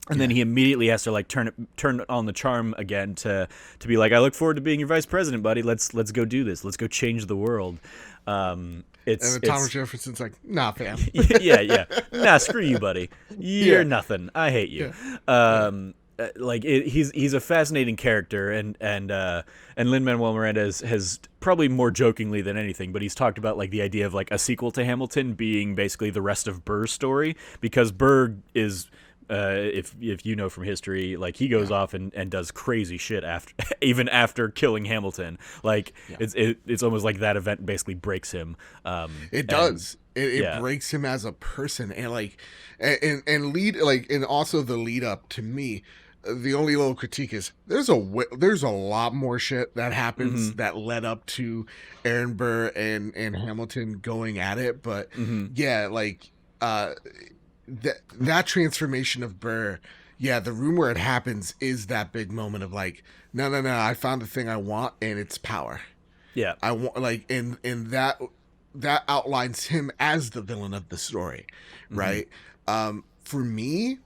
And then he immediately has to like turn on the charm again to be like, I look forward to being your vice president, buddy. Let's go do this. Let's go change the world. And Thomas Jefferson's like, nah, fam. Nah, screw you, buddy. You're nothing. I hate you. He's a fascinating character, and Lin-Manuel Miranda has probably more jokingly than anything, but he's talked about like the idea of like a sequel to Hamilton being basically the rest of Burr's story, because Burr is. If you know from history, like he goes off and does crazy shit after killing Hamilton. Like it's almost like that event basically breaks him. It does. It breaks him as a person, and like and also the lead up to me. The only little critique is there's a lot more shit that happens that led up to Aaron Burr and Hamilton going at it, but that transformation of Burr, the room where it happens is that big moment of like, no, I found the thing I want, and it's power. Yeah, I want and that outlines him as the villain of the story, right? For me,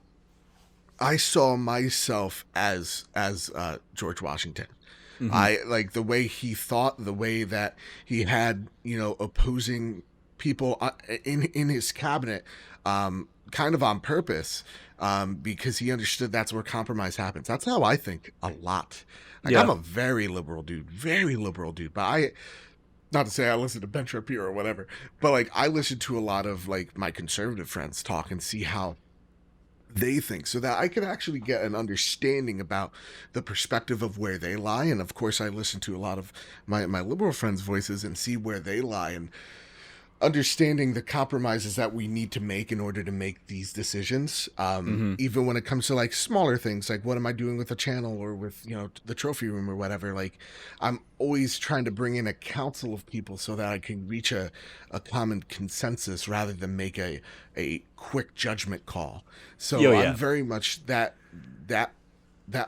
I saw myself as George Washington. I like the way he thought, the way that he had opposing people in his cabinet. Kind of on purpose, because he understood that's where compromise happens. That's how I think a lot. Like I'm a very liberal dude, but not to say I listen to Ben Shapiro or whatever, but like I listen to a lot of like my conservative friends talk and see how they think, so that I can actually get an understanding about the perspective of where they lie. And of course I listen to a lot of my liberal friends' voices and see where they lie, and understanding the compromises that we need to make in order to make these decisions, even when it comes to like smaller things, like what am I doing with the channel or with the trophy room or whatever. Like I'm always trying to bring in a council of people so that I can reach a common consensus rather than make a quick judgment call. So I'm very much that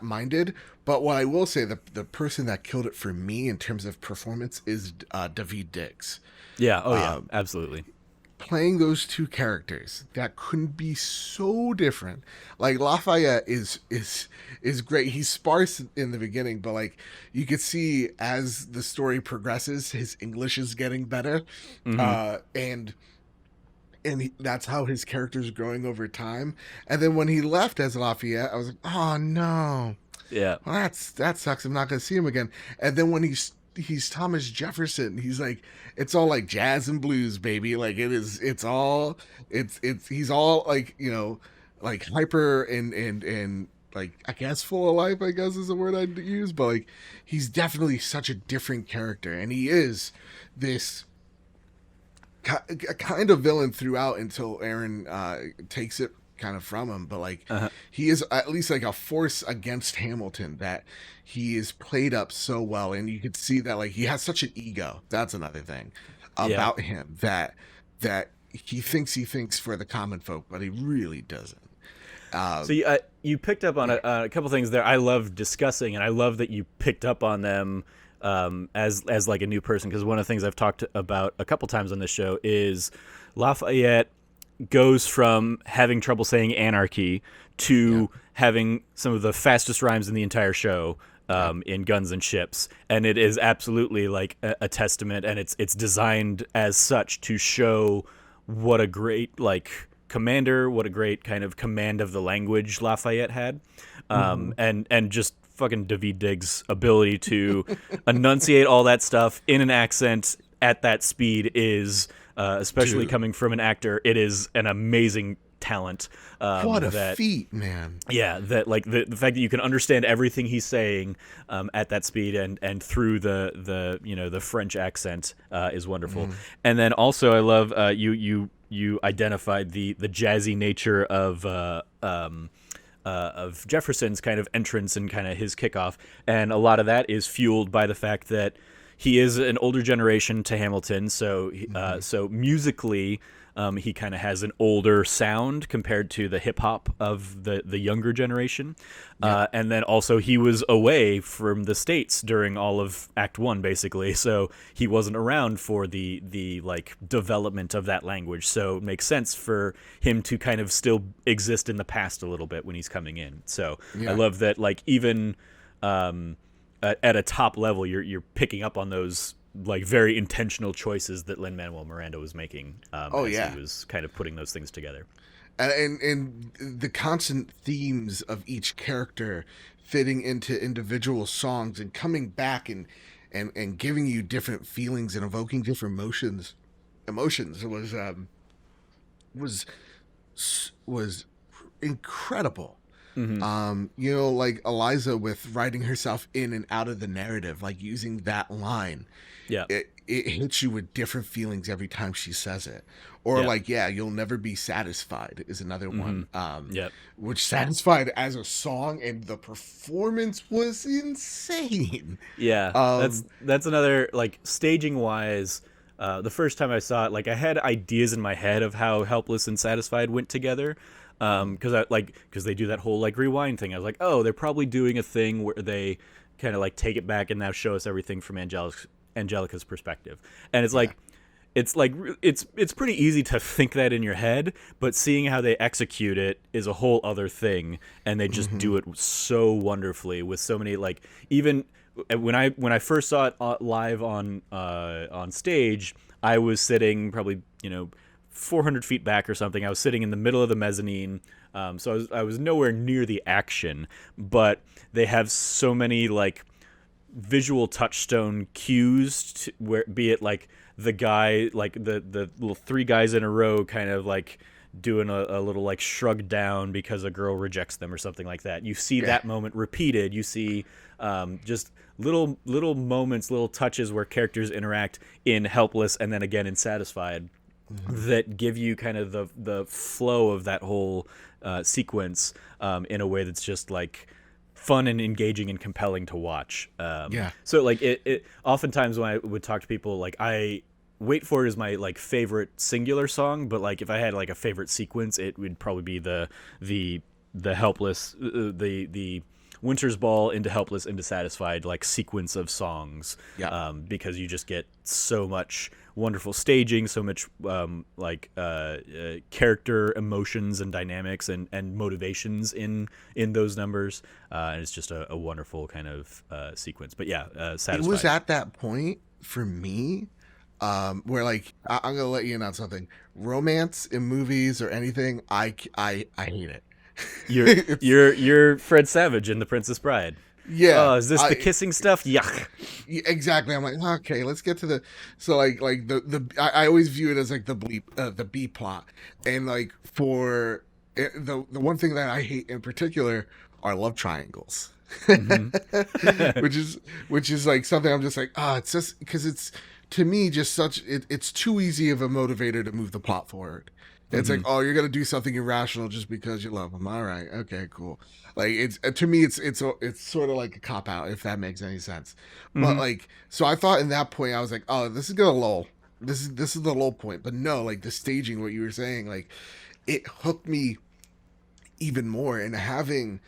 minded. But what I will say, the person that killed it for me in terms of performance is Daveed Diggs. Absolutely. Playing those two characters that couldn't be so different. Like Lafayette is great. He's sparse in the beginning, but like you could see as the story progresses, his English is getting better, and that's how his character's growing over time. And then when he left as Lafayette, I was like, oh no. Yeah. Well, that sucks. I'm not gonna see him again. And then when he's Thomas Jefferson, he's like, it's all like jazz and blues, baby. Like he's all like, like hyper and like, I guess full of life, I guess is the word I'd use, but like he's definitely such a different character, and he is this kind of villain throughout until Aaron takes it kind of from him. But like he is at least like a force against Hamilton that he is played up so well, and you could see that like he has such an ego. That's another thing about him, that he thinks for the common folk, but he really doesn't. So you picked up on a couple things there I love discussing, and I love that you picked up on them as like a new person, because one of the things I've talked about a couple times on this show is Lafayette goes from having trouble saying anarchy to having some of the fastest rhymes in the entire show in Guns and Ships, and it is absolutely like a testament, and it's designed as such to show what a great like commander, what a great kind of command of the language Lafayette had, and just fucking David Diggs' ability to enunciate all that stuff in an accent at that speed is, especially coming from an actor, it is an amazing talent. What a feat, man. Yeah, that like the fact that you can understand everything he's saying at that speed and through the the French accent is wonderful. And then also I love you identified the jazzy nature of Jefferson's kind of entrance and kind of his kickoff, and a lot of that is fueled by the fact that he is an older generation to Hamilton, so so musically he kind of has an older sound compared to the hip hop of the younger generation, and then also he was away from the States during all of Act One, basically, so he wasn't around for the like development of that language. So it makes sense for him to kind of still exist in the past a little bit when he's coming in. So I love that, like even at a top level, you're picking up on those like very intentional choices that Lin-Manuel Miranda was making as he was kind of putting those things together. And the constant themes of each character fitting into individual songs and coming back and giving you different feelings and evoking different emotions was incredible. Like Eliza with writing herself in and out of the narrative, like using that line. It hits you with different feelings every time she says it. Or like, you'll never be satisfied is another one. Which Satisfied as a song, and the performance was insane. That's another, like, staging wise, the first time I saw it, like, I had ideas in my head of how Helpless and Satisfied went together. Because they do that whole like rewind thing. I was like, oh, they're probably doing a thing where they kind of like take it back and now show us everything from Angelica's perspective. And it's like it's pretty easy to think that in your head, but seeing how they execute it is a whole other thing, and they just do it so wonderfully with so many, like, even when I first saw it live on stage, I was sitting probably 400 feet back or something. I was sitting in the middle of the mezzanine, so I was nowhere near the action, but they have so many like visual touchstone cues where, be it like the guy, like the little three guys in a row kind of like doing a little like shrug down because a girl rejects them or something like that. You see that moment repeated. You see just little moments, little touches where characters interact in Helpless and then again in Satisfied, that give you kind of the flow of that whole sequence in a way that's just like fun and engaging and compelling to watch. So like it oftentimes when I would talk to people, like I Wait For It is my like favorite singular song, but like if I had like a favorite sequence, it would probably be the Helpless, the Winter's Ball into Helpless into Satisfied like sequence of songs, because you just get so much wonderful staging, so much character emotions and dynamics and motivations in those numbers, and it's just a wonderful kind of sequence. But Satisfied. It was at that point for me where like I'm gonna let you in on something. Romance in movies or anything, I hate it. You're Fred Savage in The Princess Bride. Oh, is this the kissing stuff? Yuck. Exactly. I'm like, okay, let's get to the. So like I always view it as like the B plot, and like for the one thing that I hate in particular are love triangles, which is like something I'm just like, it's just because it's to me just such it's too easy of a motivator to move the plot forward. It's like, oh, you're gonna do something irrational just because you love them. All right, okay, cool. Like it's to me, it's sort of like a cop out, if that makes any sense. But like, so I thought in that point, I was like, oh, this is gonna lull. This is the low point. But no, like the staging, what you were saying, like it hooked me even more, and having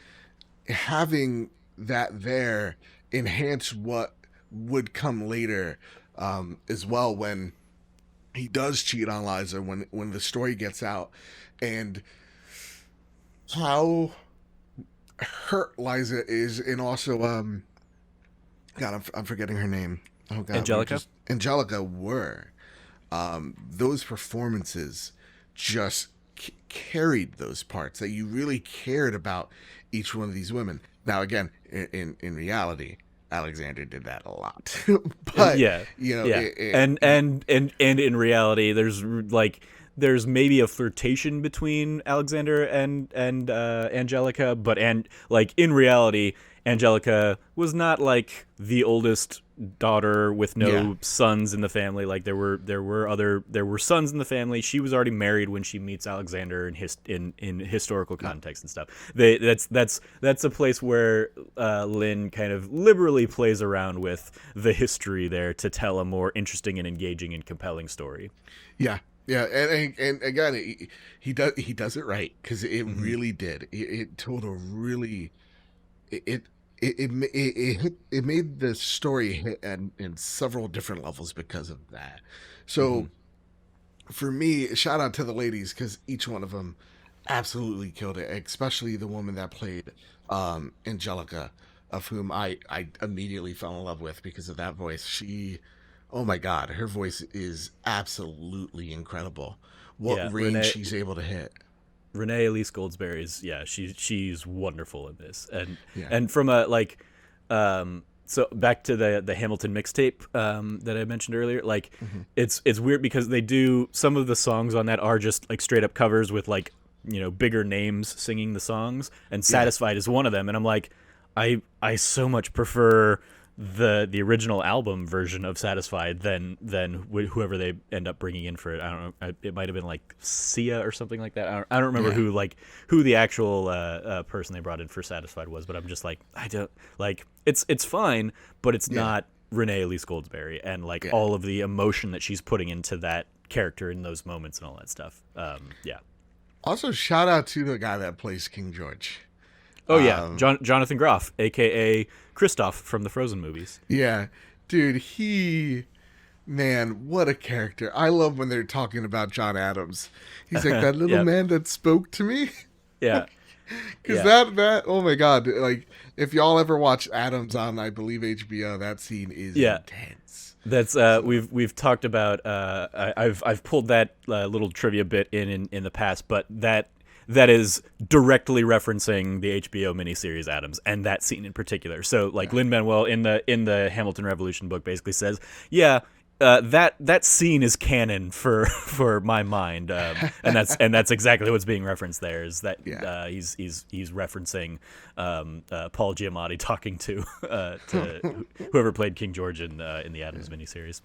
that there enhanced what would come later, as well, when he does cheat on Liza, when the story gets out, and how hurt Liza is, and also God, I'm forgetting her name. Oh God, Angelica. Angelica were, those performances just carried those parts, that you really cared about each one of these women. Now, again, in reality, Alexander did that a lot, but Yeah, you know, yeah, and in reality, there's maybe a flirtation between Alexander and Angelica, but in reality, Angelica was not like the oldest daughter with no yeah, sons in the family. Like there were sons in the family. She was already married when she meets Alexander in historical context and stuff. That's a place where Lynn kind of liberally plays around with the history there to tell a more interesting and engaging and compelling story. yeah. Yeah, and again, he does it right, because it Mm-hmm. really did. It told a really, it it made the story hit in several different levels because of that. Mm-hmm. So for me, shout out to the ladies, because each one of them absolutely killed it, especially the woman that played Angelica, of whom I immediately fell in love with because of that voice. Oh my God, her voice is absolutely incredible. What Yeah, range she's able to hit. Renee Elise Goldsberry's, she's wonderful in this, Yeah. and from a so back to the Hamilton mixtape that I mentioned earlier. Like Hmm. it's weird because they do some of the songs on that are just like straight up covers with like bigger names singing the songs, and Yeah. Satisfied is one of them, and I'm like, I so much prefer the original album version of Satisfied than whoever they end up bringing in for it. I don't know. It might have been like Sia or something like that. I don't remember Yeah. who the actual person they brought in for Satisfied was, but I'm just like, I don't like it's fine, but it's Yeah. not Renee Elise Goldsberry, and like Yeah. all of the emotion that she's putting into that character in those moments and all that stuff. Yeah. Also, shout out to the guy that plays King George. Oh yeah, Um, Jonathan Groff, aka Kristoff from the Frozen movies. yeah, dude, man, what a character. I love when they're talking about John Adams. He's like, that little Yep. man that spoke to me. Yeah. Because Yeah. oh my God, like, if y'all ever watch Adams on, I believe, HBO, that scene is Yeah. intense. That's So, we've talked about. I've pulled that little trivia bit in the past, but that is directly referencing the HBO miniseries Adams and that scene in particular. So like yeah. Lin-Manuel in the Hamilton Revolution book basically says, yeah, that scene is canon for for my mind, and that's exactly what's being referenced there. Is that Yeah. he's referencing Paul Giamatti talking to whoever played King George in the Adams miniseries.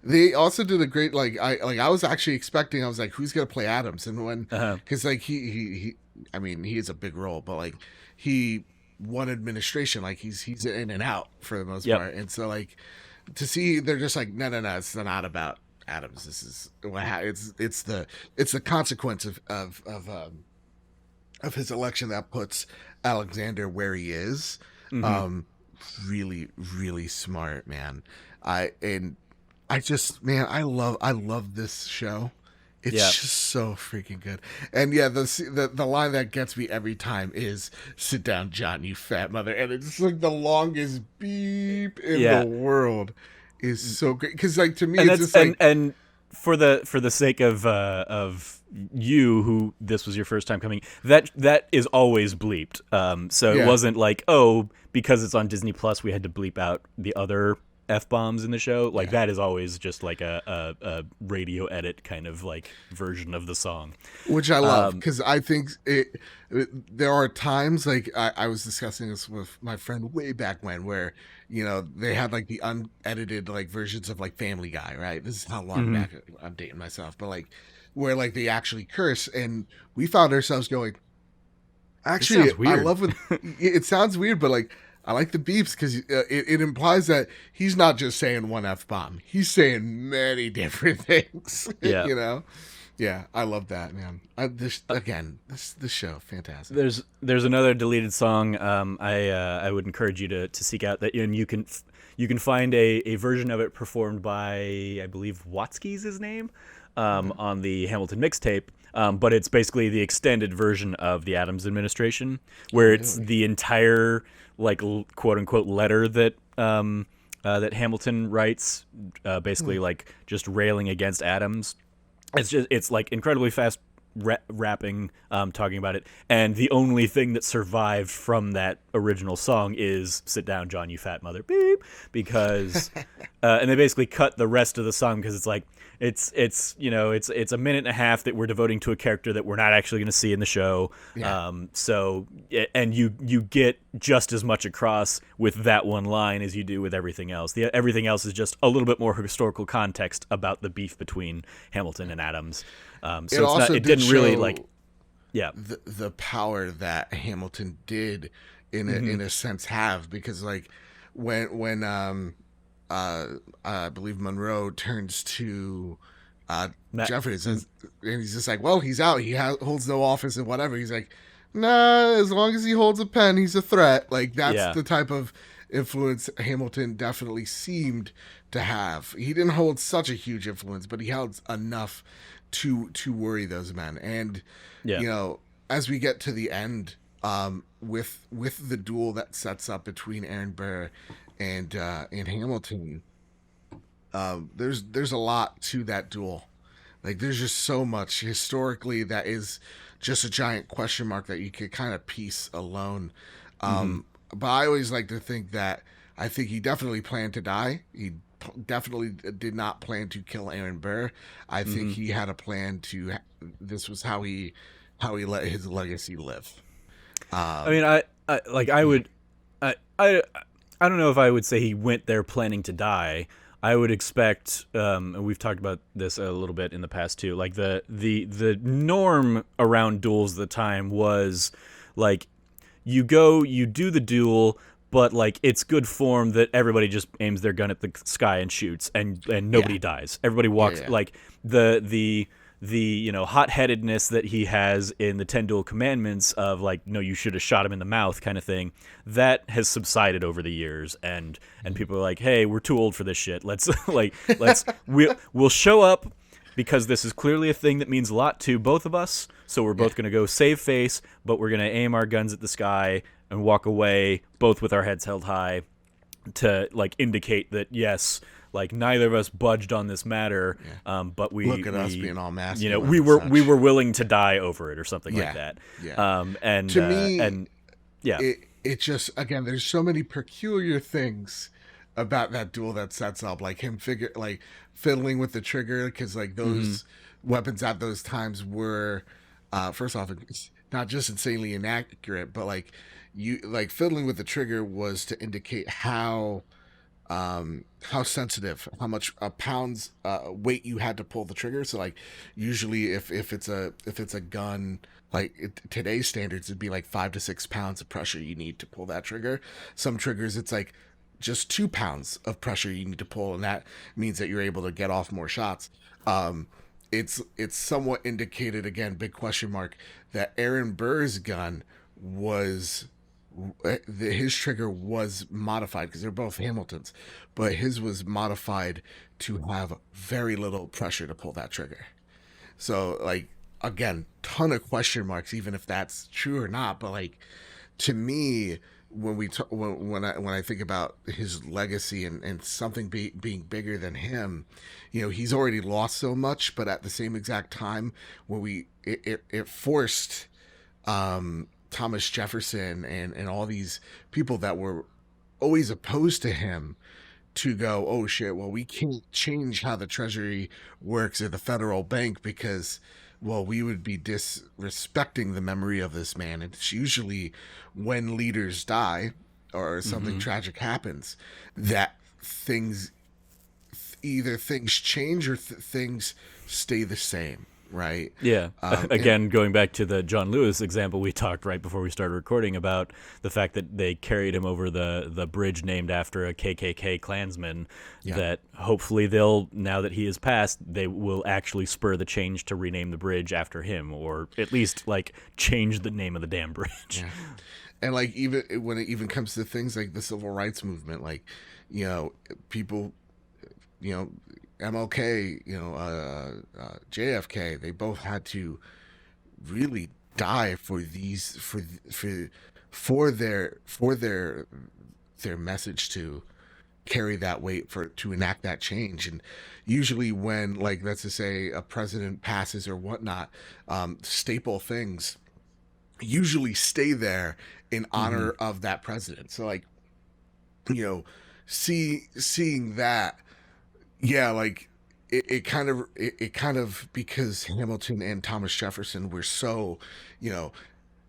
They also did a great, I was actually expecting, I was like, who's gonna play Adams? And when, Uh-huh. because like he I mean, he is a big role, but like, he won administration, like he's in and out for the most Yep. part. And so, like, to see, they're just like, no, it's not about Adams. This is it's the consequence of his election that puts Alexander where he is. Hmm. Um, really, really smart, man. And I just, man, I love this show. Yeah. It's just so freaking good. And yeah, the line that gets me every time is "Sit down, John, you fat mother," and it's like the longest beep in the Yeah. world. Is so great, because like, to me, And it's that's just like, and for the sake of you who this was your first time coming, that is always bleeped. So it yeah, wasn't like, oh, because it's on Disney Plus we had to bleep out the other F bombs in the show. Like yeah. that is always just like a radio edit kind of like version of the song. Which I love, Um, because I think there are times, like, I was discussing this with my friend way back when, where they had like the unedited like versions of like Family Guy, right? This is how long mhm. back I'm dating myself, but like, where like they actually curse, and we found ourselves going, This actually, sounds I weird. love when it sounds weird, but like, I like the beeps, because it implies that he's not just saying one F bomb, he's saying many different things, Yeah. you know. Yeah, I love that, man. This show, fantastic. There's another deleted song. I would encourage you to seek out that, and you can find a version of it performed by, I believe, Watsky's his name, Okay. on the Hamilton mixtape. But it's basically the extended version of the Adams administration, Oh, where it's really? the entire like quote unquote letter that that Hamilton writes, basically Hmm. like just railing against Adams. It's like incredibly fast rapping, talking about it, and the only thing that survived from that original song is "Sit down, John, you fat mother," beep, because and they basically cut the rest of the song because it's like it's a minute and a half that we're devoting to a character that we're not actually going to see in the show. Yeah. And you get just as much across with that one line as you do with everything else. Everything else is just a little bit more historical context about the beef between Hamilton and Adams. It So it's not. also It did didn't really like. show Yeah. the power that Hamilton did Mm-hmm. in a sense have, because like when I believe Monroe turns to Matt. Jefferson, and he's just like, well, he's out, holds no office and whatever. He's like, nah, as long as he holds a pen, he's a threat. Like that's Yeah. the type of influence Hamilton definitely seemed to have. He didn't hold such a huge influence, but he held enough to worry those men. And Yeah. you know, as we get to the end, with the duel that sets up between Aaron Burr and Hamilton, there's a lot to that duel. Like there's just so much historically that is just a giant question mark that you could kind of piece alone. Mm-hmm. But I always like to think that I think he definitely planned to die. He definitely did not plan to kill Aaron Burr. I think Mm-hmm. he had a plan to. This was how he let his legacy live. I mean, Um, I would, I, I, I don't know if I would say he went there planning to die. I would expect, and we've talked about this a little bit in the past too. Like the norm around duels at the time was like you do the duel, but like it's good form that everybody just aims their gun at the sky and shoots, and yeah, nobody dies. Everybody yeah, walks yeah. like the hot-headedness that he has in the 10 duel commandments of like, no, you should have shot him in the mouth kind of thing, that has subsided over the years, and people are like, hey, we're too old for this shit, let's we'll show up because this is clearly a thing that means a lot to both of us, so we're Yeah. both going to go save face, but we're going to aim our guns at the sky and walk away both with our heads held high to like indicate that yes, like neither of us budged on this matter, Yeah. but Look at us we being all we masculine and we such. were willing to die over it or something like Yeah, that. yeah. And To me, and yeah. it just, again, there's so many peculiar things about that duel that sets up, like him figure like fiddling with the trigger, because like Hmm. those weapons at those times were first off, it's not just insanely inaccurate, but like you like fiddling with the trigger was to indicate how sensitive, how much pounds weight you had to pull the trigger. So like usually if it's a gun, like today's standards, it'd be like 5 to 6 pounds of pressure you need to pull that trigger. Some triggers it's like just 2 pounds of pressure you need to pull, and that means that you're able to get off more shots. um it's somewhat indicated, again, big question mark, that Aaron Burr's gun was his trigger was modified, because they're both Hamiltons, but his was modified to have very little pressure to pull that trigger. So like, again, ton of question marks, even if that's true or not. But like, to me, when I think about his legacy and something being bigger than him, you know, he's already lost so much, but at the same exact time, when it forced Thomas Jefferson and all these people that were always opposed to him to go, oh shit, well, we can't change how the Treasury works at the federal bank, because, well, we would be disrespecting the memory of this man. It's usually when leaders die or something Hmm. tragic happens that things, either things change or things stay the same. right? Yeah. And Again, going back to the John Lewis example we talked right before we started recording about the fact that they carried him over the bridge named after a KKK Klansman, yeah, that hopefully they'll, now that he has passed, they will actually spur the change to rename the bridge after him, or at least like change the name of the damn bridge. yeah. And like even when it even comes to things like the civil rights movement, like people, you know, MLK, JFK, they both had to really die for these for their message to carry that weight, for to enact that change. And usually when, like, let's just say a president passes or whatnot, staple things usually stay there in Mm-hmm. honor of that president. So like, you know, seeing that, yeah, like it kind of because Hamilton and Thomas Jefferson were so, you know,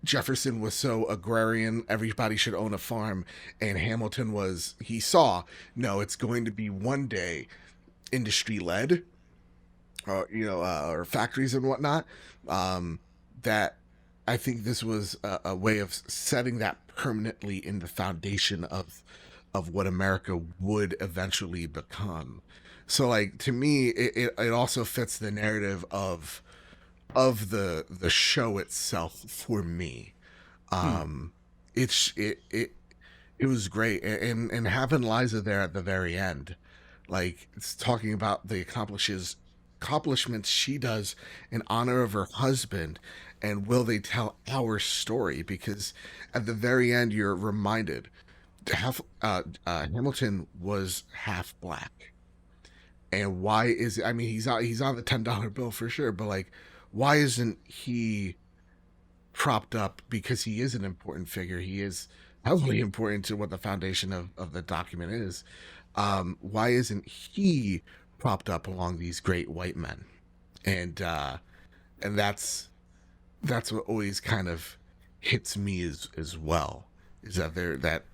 Jefferson was so agrarian, everybody should own a farm, and Hamilton was, he saw, no, it's going to be one day industry led, or factories and whatnot. That I think this was a way of setting that permanently in the foundation of what America would eventually become. So like to me, it also fits the narrative of the show itself for me. Hmm. It's it was great, and having Liza there at the very end, like it's talking about the accomplishments she does in honor of her husband, and will they tell our story? Because at the very end, you're reminded Hamilton was half black, and why is, I mean, he's on the $10 bill for sure, but like, why isn't he propped up? Because he is an important figure. He is heavily important to what the foundation of the document is. Why isn't he propped up along these great white men? And that's what always kind of hits me as well, is that that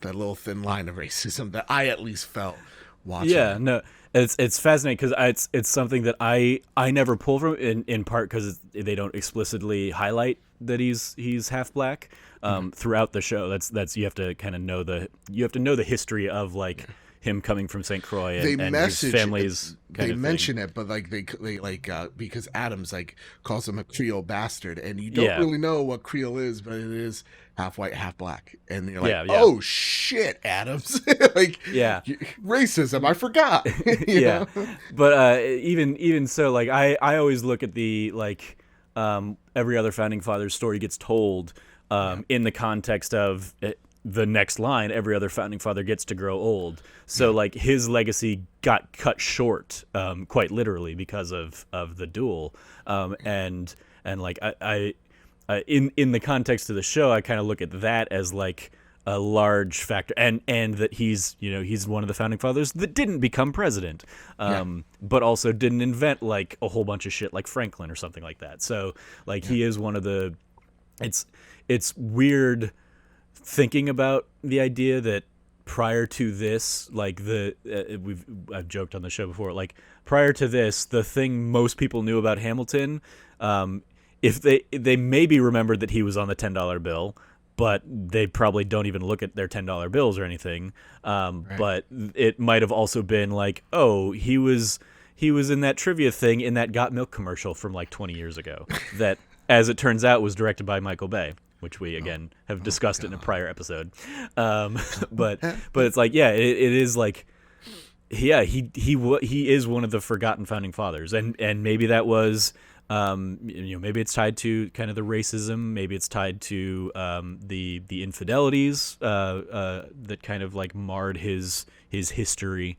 little thin line of racism that I at least felt watching Yeah, it. no, it's fascinating because it's something that I never pull from, in part because they don't explicitly highlight that he's half black Mhm. throughout the show. That's you have to kind of know the history of like him coming from St. Croix They and his message family's kind they of thing. mention it, but like they like because Adams like calls him a Creole bastard, and you don't Yeah, really know what Creole is, but it is half white, half black, and you're like, yeah, yeah, oh shit, Adams, like yeah. racism, I forgot, you Yeah, know. but even so, like I always look at the like every other founding father's story gets told Yeah, in the context of the next line, every other founding father gets to grow old. So yeah, like his legacy got cut short, quite literally because of the duel, and like in the context of the show, I kind of look at that as like a large factor, and that he's one of the founding fathers that didn't become president, yeah, but also didn't invent like a whole bunch of shit like Franklin or something like that. So like yeah, he is one of the. It's it's weird thinking about the idea that prior to this, like I've joked on the show before, like prior to this, the thing most people knew about Hamilton, um, if they maybe remembered that he was on the $10 bill, but they probably don't even look at their $10 bills or anything. right. But it might have also been like, oh, he was in that trivia thing in that Got Milk commercial from like 20 years ago. That, as it turns out, was directed by Michael Bay, which we Oh, again have oh discussed in a God. prior episode. But it's like, yeah, it is like, yeah, he is one of the forgotten founding fathers, and maybe that was, maybe it's tied to kind of the racism, maybe it's tied to the infidelities that kind of like marred his history.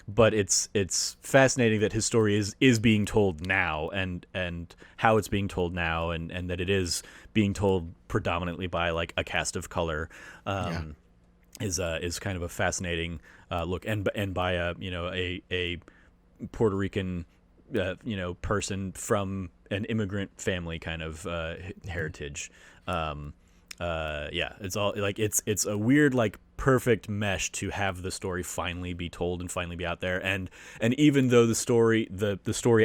But it's fascinating that his story is being told now, and how it's being told now, and that it is being told predominantly by like a cast of color. Yeah, Is kind of a fascinating look, and by a Puerto Rican person from an immigrant family kind of heritage. Yeah, it's all like it's a weird like perfect mesh to have the story finally be told and finally be out there. And even though the story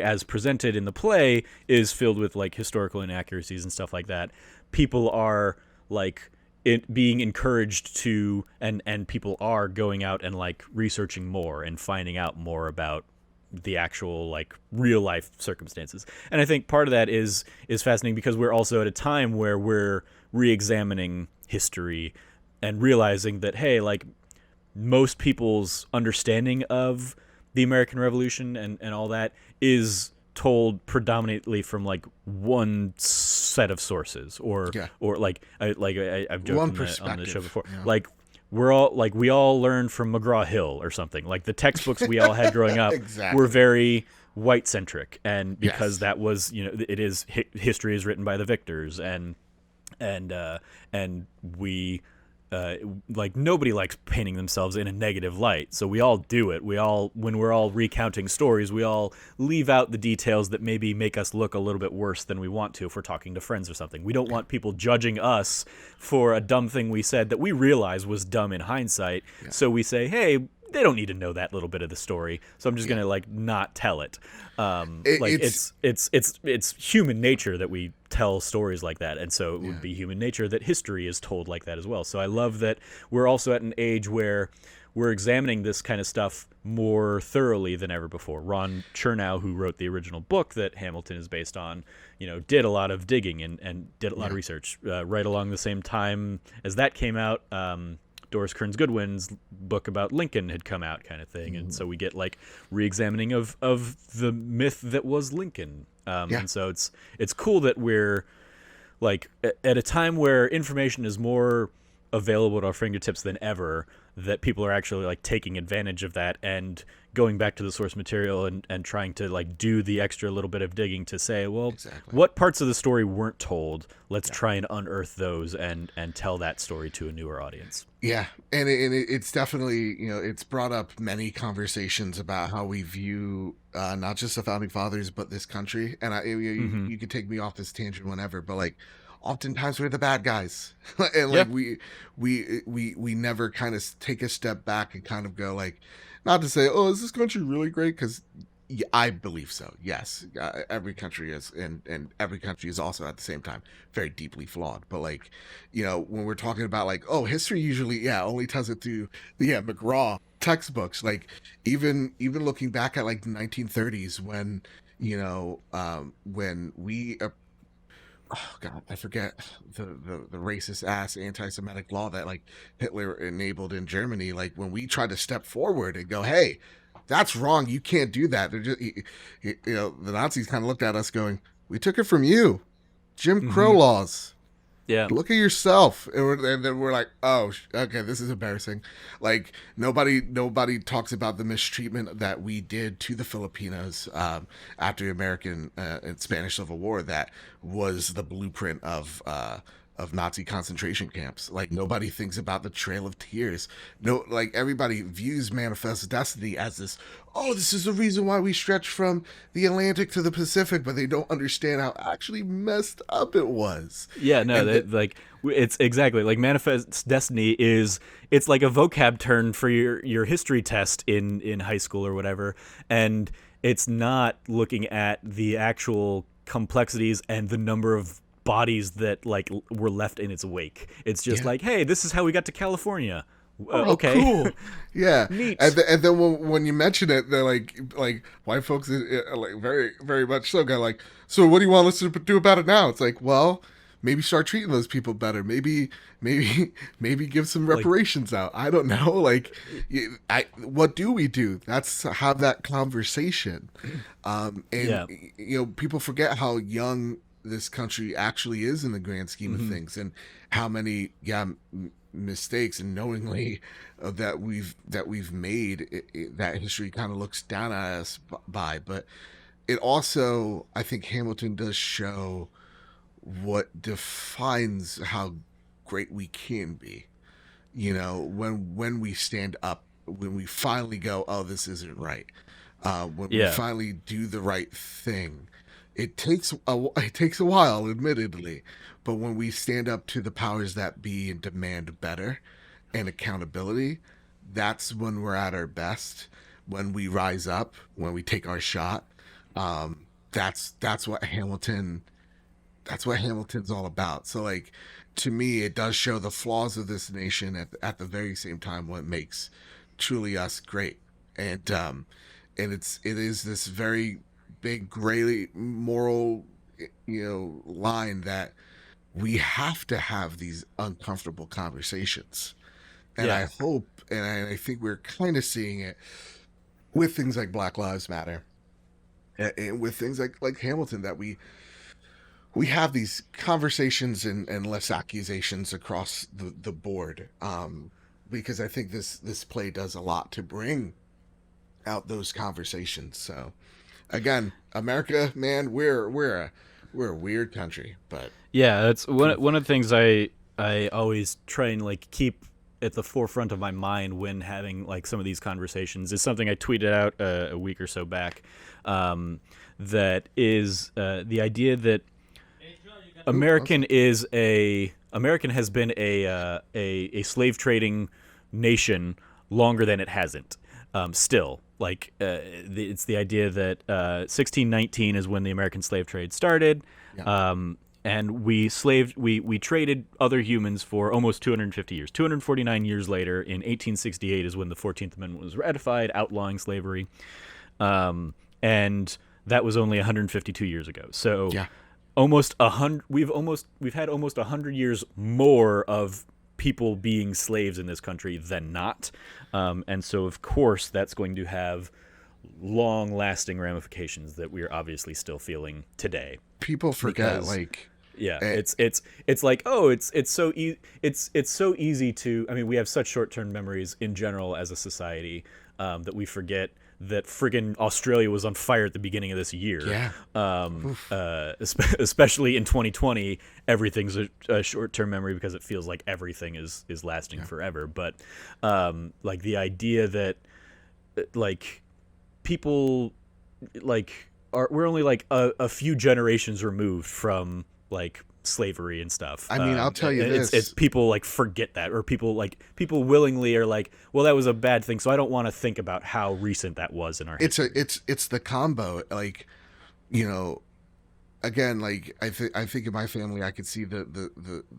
as presented in the play is filled with like historical inaccuracies and stuff like that, people are like it being encouraged to and people are going out and like researching more and finding out more about the actual like real life circumstances. And I think part of that is fascinating because we're also at a time where we're re-examining history and realizing that hey, like most people's understanding of the American Revolution and all that is told predominantly from like one set of sources Yeah. or I've joked One on the show perspective. before, Yeah. like we all learned from McGraw-Hill or something. Like the textbooks we all had growing up were Exactly. very white centric, and because Yes. that was it is history is written by the victors, and we like nobody likes painting themselves in a negative light, so we all do it. We all, when we're all recounting stories, we all leave out the details that maybe make us look a little bit worse than we want to if we're talking to friends or something. We don't want people judging us for a dumb thing we said that we realize was dumb in hindsight, Yeah. so we say, hey, they don't need to know that little bit of the story, so I'm just gonna like not tell it. Like It's it's human nature that we tell stories like that, and so it yeah. would be human nature that history is told like that as well. So I love that we're also at an age where we're examining this kind of stuff more thoroughly than ever before. Ron Chernow, who wrote the original book that Hamilton is based on, did a lot of digging and did a lot of research right along the same time as that came out. Doris Kearns Goodwin's book about Lincoln had come out, kind of thing, and so we get like re-examining of the myth that was Lincoln, Yeah. and so it's cool that we're like at a time where information is more available at our fingertips than ever, that people are actually like taking advantage of that and going back to the source material and trying to like do the extra little bit of digging to say, well, Exactly. what parts of the story weren't told, let's try and unearth those and tell that story to a newer audience. Yeah, and it's definitely, it's brought up many conversations about how we view not just the founding fathers but this country. And you could take me off this tangent whenever, but like oftentimes we're the bad guys, and Yeah. like we never kind of take a step back and kind of go like, not to say, oh, is this country really great? Because yeah, I believe so. Yes, every country is, and every country is also at the same time very deeply flawed. But like, when we're talking about like, oh, history usually, only tells it through McGraw textbooks. Like even looking back at like the 1930s when when we oh god, I forget the racist ass anti-Semitic law that like Hitler enabled in Germany. Like when we try to step forward and go, hey, that's wrong, you can't do that. They're just, the Nazis kind of looked at us going, we took it from you, Jim Crow laws. Yeah. Look at yourself. And then we're like, oh, okay, this is embarrassing. Like nobody talks about the mistreatment that we did to the Filipinos after the American and Spanish Civil War. That was the blueprint of Nazi concentration camps. Like nobody thinks about the Trail of Tears. No, like everybody views Manifest Destiny as this, oh, this is the reason why we stretch from the Atlantic to the Pacific, but they don't understand how actually messed up it was. Yeah, no, like it's exactly like Manifest Destiny it's like a vocab term for your history test in high school or whatever, and it's not looking at the actual complexities and the number of bodies that like were left in its wake. It's just like, hey, this is how we got to California. Oh, Okay, cool. Yeah. neat. And then when you mention it, they're like white folks are like very, very much so go like, so what do you want us to do about it now? It's like, well, maybe start treating those people better. Maybe give some reparations out. I don't know. Like, what do we do? That's have that conversation. And Yeah. people forget how young this country actually is in the grand scheme of things, and how many mistakes and knowingly that we've made that history kind of looks down at us by. But it also, I think Hamilton does show what defines how great we can be, when we stand up, when we finally go, oh, this isn't right, when we Yeah. finally do the right thing. it takes a while, admittedly, but when we stand up to the powers that be and demand better and accountability, that's when we're at our best. When we rise up, when we take our shot, that's what Hamilton's all about. So like, to me, it does show the flaws of this nation at the very same time what makes truly us great. And it is this very big gray moral, line that we have to have these uncomfortable conversations. And I hope, and I think we're kind of seeing it with things like Black Lives Matter, and with things like Hamilton, that we have these conversations and less accusations across the board, because I think this play does a lot to bring out those conversations. So again, America, man, we're a weird country, but yeah, that's one of the things I always try and like keep at the forefront of my mind when having like some of these conversations is something I tweeted out a week or so back, that is the idea that American has been a slave trading nation longer than it hasn't. Still, like it's the idea that 1619 is when the American slave trade started, and we traded other humans for almost 250 years. 249 years later, in 1868, is when the 14th Amendment was ratified, outlawing slavery, and that was only 152 years ago. So. Yeah. Almost 100. We've had almost 100 years more of people being slaves in this country than not, and so of course that's going to have long-lasting ramifications that we are obviously still feeling today. People forget, it's like, oh, it's so easy to. I mean, we have such short-term memories in general as a society, that we forget that friggin' Australia was on fire at the beginning of this year. Yeah. Especially in 2020, everything's a short-term memory because it feels like everything is lasting forever. But like the idea that like people like we're only like a few generations removed from like slavery and stuff. I mean, I'll tell you this. It's people like forget that, or people willingly are like, well, that was a bad thing, so I don't want to think about how recent that was in our history. It's the combo, like, again, like I think in my family I could see the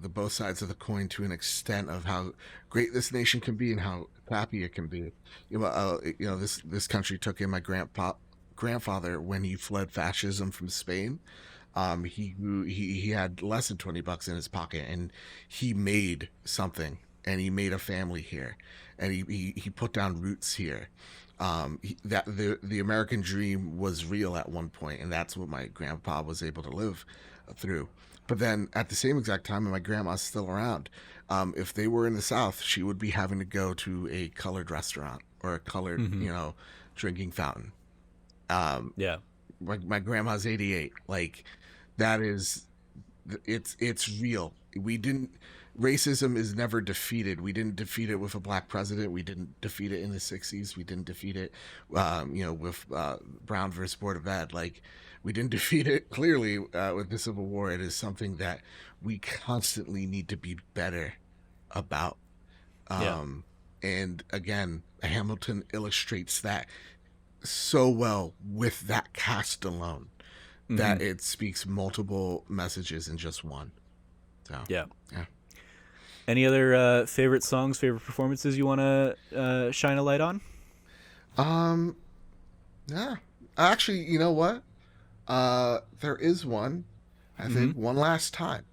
both sides of the coin to an extent of how great this nation can be and how crappy it can be. This country took in my grandfather when he fled fascism from Spain. He had less than $20 in his pocket, and he made something, and he made a family here, and he put down roots here. That the American dream was real at one point, and that's what my grandpa was able to live through. But then at the same exact time, and my grandma's still around, if they were in the South, she would be having to go to a colored restaurant or a colored, drinking fountain. My grandma's 88. Like, that is, it's real. Racism is never defeated. We didn't defeat it with a black president. We didn't defeat it in the 60s. We didn't defeat it, with Brown versus Board of Ed. Like, we didn't defeat it clearly with the Civil War. It is something that we constantly need to be better about. And again, Hamilton illustrates that so well with that cast alone, that it speaks multiple messages in just one. So yeah. Any other favorite songs, favorite performances you want to shine a light on? Yeah, actually, you know what? There is one. I think One Last Time,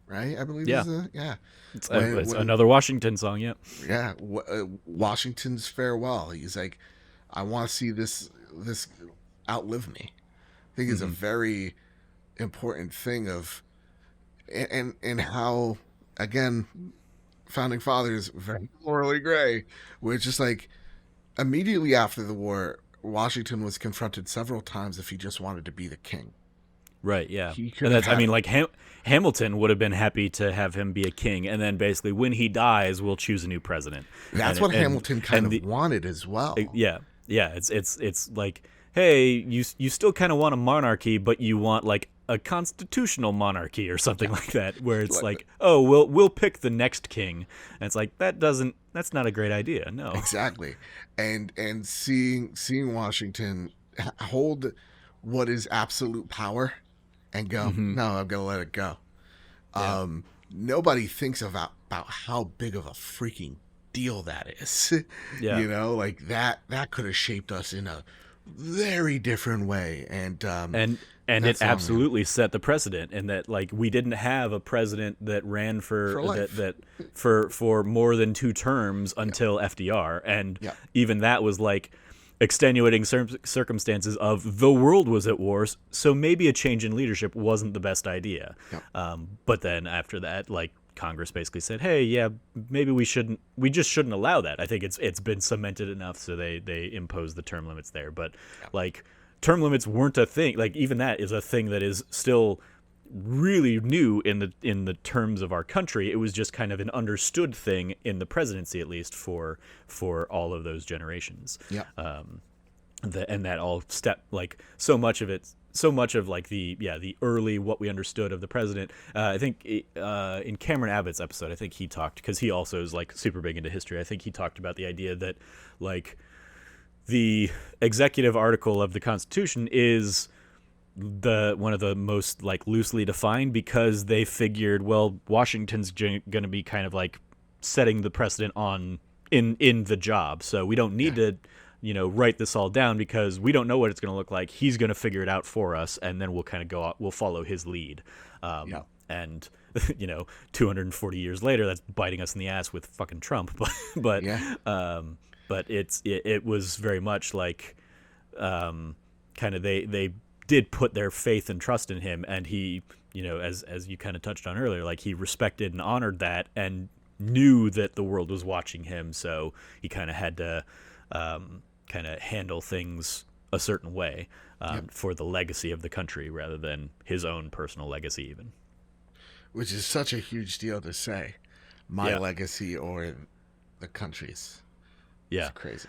right? I believe. It's another Washington song. Yeah. Washington's farewell. He's like, I want to see this outlive me. I think it's a very important thing of, and how, again, founding fathers very morally gray, which is like, immediately after the war, Washington was confronted several times if he just wanted to be the king. Right. Yeah. And that's, I mean, like Hamilton would have been happy to have him be a king, and then basically when he dies, we'll choose a new president. That's what Hamilton kind of wanted as well. Yeah. It's like hey, you still kind of want a monarchy, but you want like a constitutional monarchy or something like that, where it's like, oh, we'll pick the next king, and it's like that's not a great idea. No, Exactly. And seeing Washington hold what is absolute power and go, no, I'm gonna let it go. Yeah. Nobody thinks about how big of a freaking deal that is. Yeah. Like that could have shaped us in a very different way. And and it that's on him absolutely set the precedent, in that like we didn't have a president that ran for life. that for more than 2 terms until FDR, and Yeah. even that was like extenuating circumstances of the world was at war, so maybe a change in leadership wasn't the best idea. Yeah. But then after that, like Congress basically said, hey, yeah, maybe we just shouldn't allow that. I think it's been cemented enough, so they imposed the term limits there. But like term limits weren't a thing. Like even that is a thing that is still really new in the terms of our country. It was just kind of an understood thing in the presidency, at least for all of those generations. Yeah. And that all like so much of like the early what we understood of the president. I think in Cameron Abbott's episode, I think he talked, because he also is like super big into history. I think he talked about the idea that like the executive article of the Constitution is the one of the most like loosely defined, because they figured, well, Washington's going to be kind of like setting the precedent in the job, so we don't need to write this all down, because we don't know what it's going to look like. He's going to figure it out for us, and then we'll kind of go out, we'll follow his lead. And 240 years later, that's biting us in the ass with fucking Trump. But it was very much like kind of they did put their faith and trust in him, and he, as you kind of touched on earlier, like he respected and honored that, and knew that the world was watching him, so he kind of had to kind of handle things a certain way for the legacy of the country, rather than his own personal legacy even. Which is such a huge deal to say. My legacy or the country's. Yeah. It's crazy.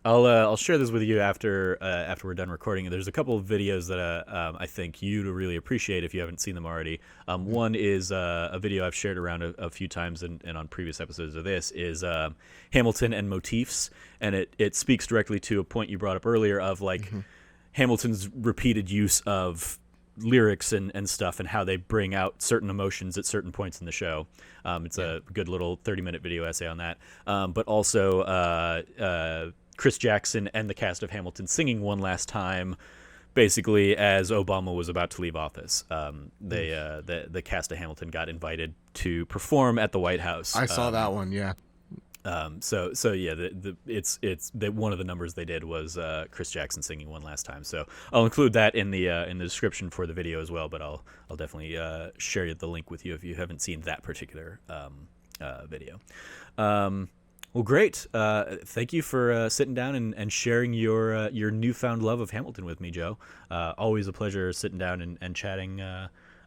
I'll share this with you after we're done recording. There's a couple of videos that I think you'd really appreciate if you haven't seen them already. One is a video I've shared around a few times and on previous episodes of this, is Hamilton and motifs, and it speaks directly to a point you brought up earlier of like Hamilton's repeated use of lyrics and stuff, and how they bring out certain emotions at certain points in the show. It's a good little 30-minute video essay on that. But also Chris Jackson and the cast of Hamilton singing One Last Time, basically as Obama was about to leave office. The cast of Hamilton got invited to perform at the White House. I saw that one, yeah. So yeah, it's one of the numbers they did was Chris Jackson singing One Last Time. So I'll include that in the description for the video as well. But I'll definitely share the link with you if you haven't seen that particular video. Well, great. Thank you for sitting down and sharing your newfound love of Hamilton with me, Joe. Always a pleasure sitting down and chatting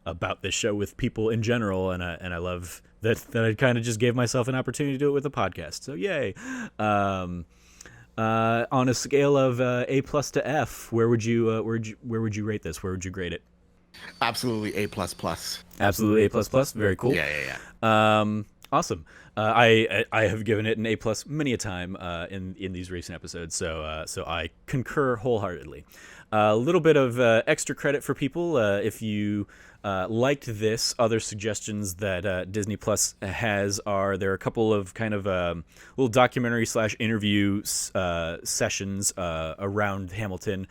about this show with people in general, and I love that I kind of just gave myself an opportunity to do it with a podcast. So yay! On a scale of A+ to F, where would you rate this? Where would you grade it? Absolutely A++. Absolutely A++. Very cool. Yeah. Awesome. I have given it an A+ many a time in these recent episodes, so I concur wholeheartedly. A little bit of extra credit for people if you liked this. Other suggestions that Disney Plus has there are a couple of kind of little documentary / interview sessions around Hamilton,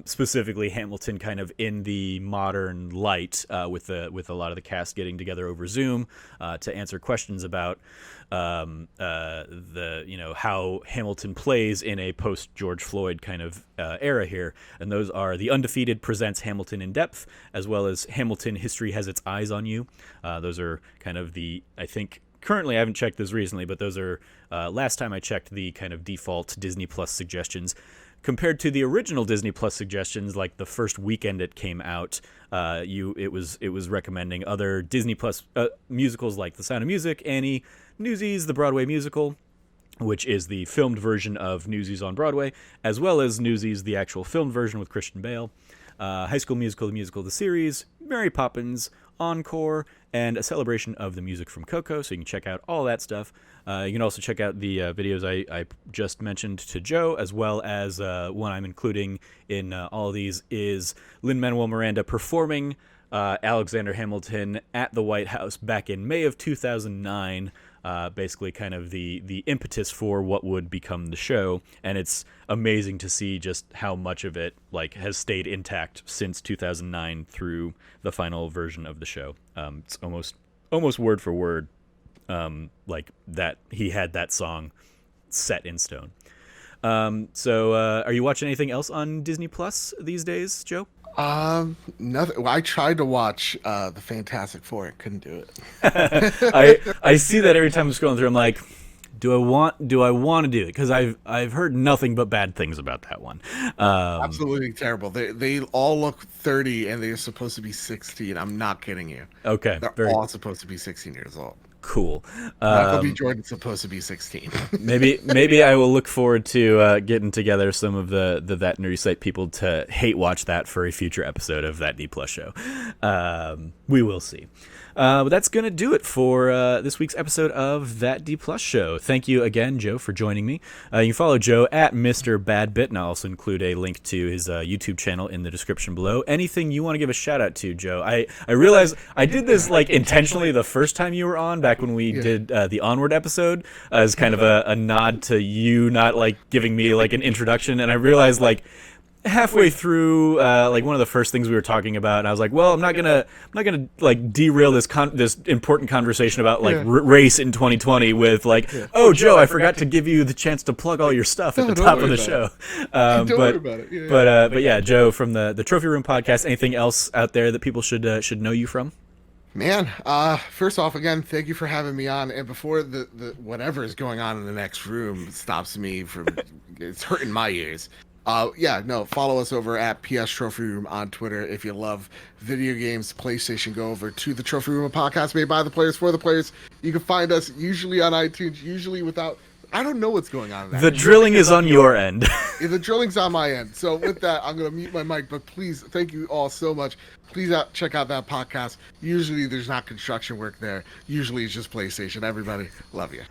specifically Hamilton kind of in the modern light, with a lot of the cast getting together over Zoom to answer questions about how Hamilton plays in a post George Floyd kind of era here. And those are The Undefeated presents Hamilton in Depth, as well as Hamilton History Has Its Eyes on You. Those are kind of I think currently, I haven't checked this recently, but those are last time I checked, the kind of default Disney Plus suggestions. Compared to the original Disney Plus suggestions, like the first weekend it came out, it was recommending other Disney Plus musicals like The Sound of Music, Annie, Newsies, the Broadway musical, which is the filmed version of Newsies on Broadway, as well as Newsies, the actual filmed version with Christian Bale, High School Musical, the musical, the series, Mary Poppins, Encore, and a celebration of the music from Coco, so you can check out all that stuff. You can also check out the videos I just mentioned to Joe, as well as one I'm including in all of these is Lin-Manuel Miranda performing Alexander Hamilton at the White House back in May of 2009, basically kind of the impetus for what would become the show. And it's amazing to see just how much of it like has stayed intact since 2009 through the final version of the show. It's almost word for word like that he had that song set in stone. So are you watching anything else on Disney Plus these days, Joe? Nothing. Well, I tried to watch the Fantastic Four. I couldn't do it. I see that every time I'm scrolling through. I'm like, do I want to do it? Because I've heard nothing but bad things about that one. Absolutely terrible. They all look 30 and they're supposed to be 16. I'm not kidding you. Okay, they're all supposed to be 16 years old. Cool. Michael B. Jordan's supposed to be 16. maybe I will look forward to getting together some of the That Nerdy Site people to hate watch that for a future episode of That D Plus Show. We will see. But that's going to do it for this week's episode of That D Plus Show. Thank you again, Joe, for joining me. You can follow Joe at Mr. Badbit, and I'll also include a link to his YouTube channel in the description below. Anything you want to give a shout out to, Joe? I realize I did this like intentionally the first time you were on, back when we did the Onward episode, as kind of a nod to you not like giving me like an introduction, and I realized like halfway through like one of the first things we were talking about, and I was like, well, I'm not gonna like derail this important conversation about like race in 2020 with like, oh, Joe, I forgot to give you the chance to plug all your stuff at the top of the show. Don't worry about it. But yeah, Joe from the Trophy Room podcast. Anything else out there that people should know you from? Man, first off, again, thank you for having me on. And before the whatever is going on in the next room stops me from, it's hurting my ears. Follow us over at PS Trophy Room on Twitter. If you love video games, PlayStation, go over to the Trophy Room, a podcast made by the players for the players. You can find us usually on iTunes, usually without, I don't know what's going on. The drilling is on your end. Yeah, the drilling's on my end. So with that, I'm going to mute my mic, but please, thank you all so much. Please check out that podcast. Usually there's not construction work there. Usually it's just PlayStation. Everybody, love you.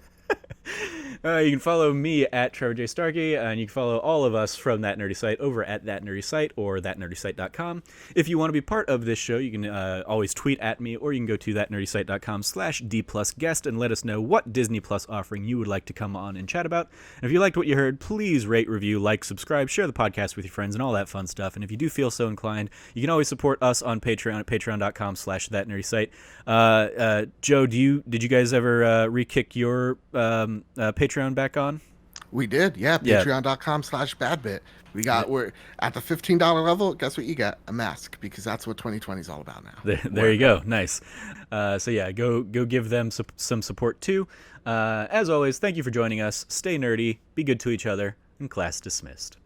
You can follow me at Trevor J. Starkey, and you can follow all of us from That Nerdy Site over at That Nerdy Site or thatnerdysite.com. If you want to be part of this show, you can always tweet at me, or you can go to thatnerdysite.com/D+guest and let us know what Disney Plus offering you would like to come on and chat about. And if you liked what you heard, please rate, review, like, subscribe, share the podcast with your friends, and all that fun stuff. And if you do feel so inclined, you can always support us on Patreon at patreon.com/thatnerdysite. Joe, did you guys ever re-kick your Patreon back on? We did, yeah. Patreon.com/badbit. We're at the $15 level. Guess what you got? A mask, because that's what 2020 is all about now. There you go. Nice. So yeah, go give them some support too. As always, thank you for joining us. Stay nerdy, be good to each other, and class dismissed.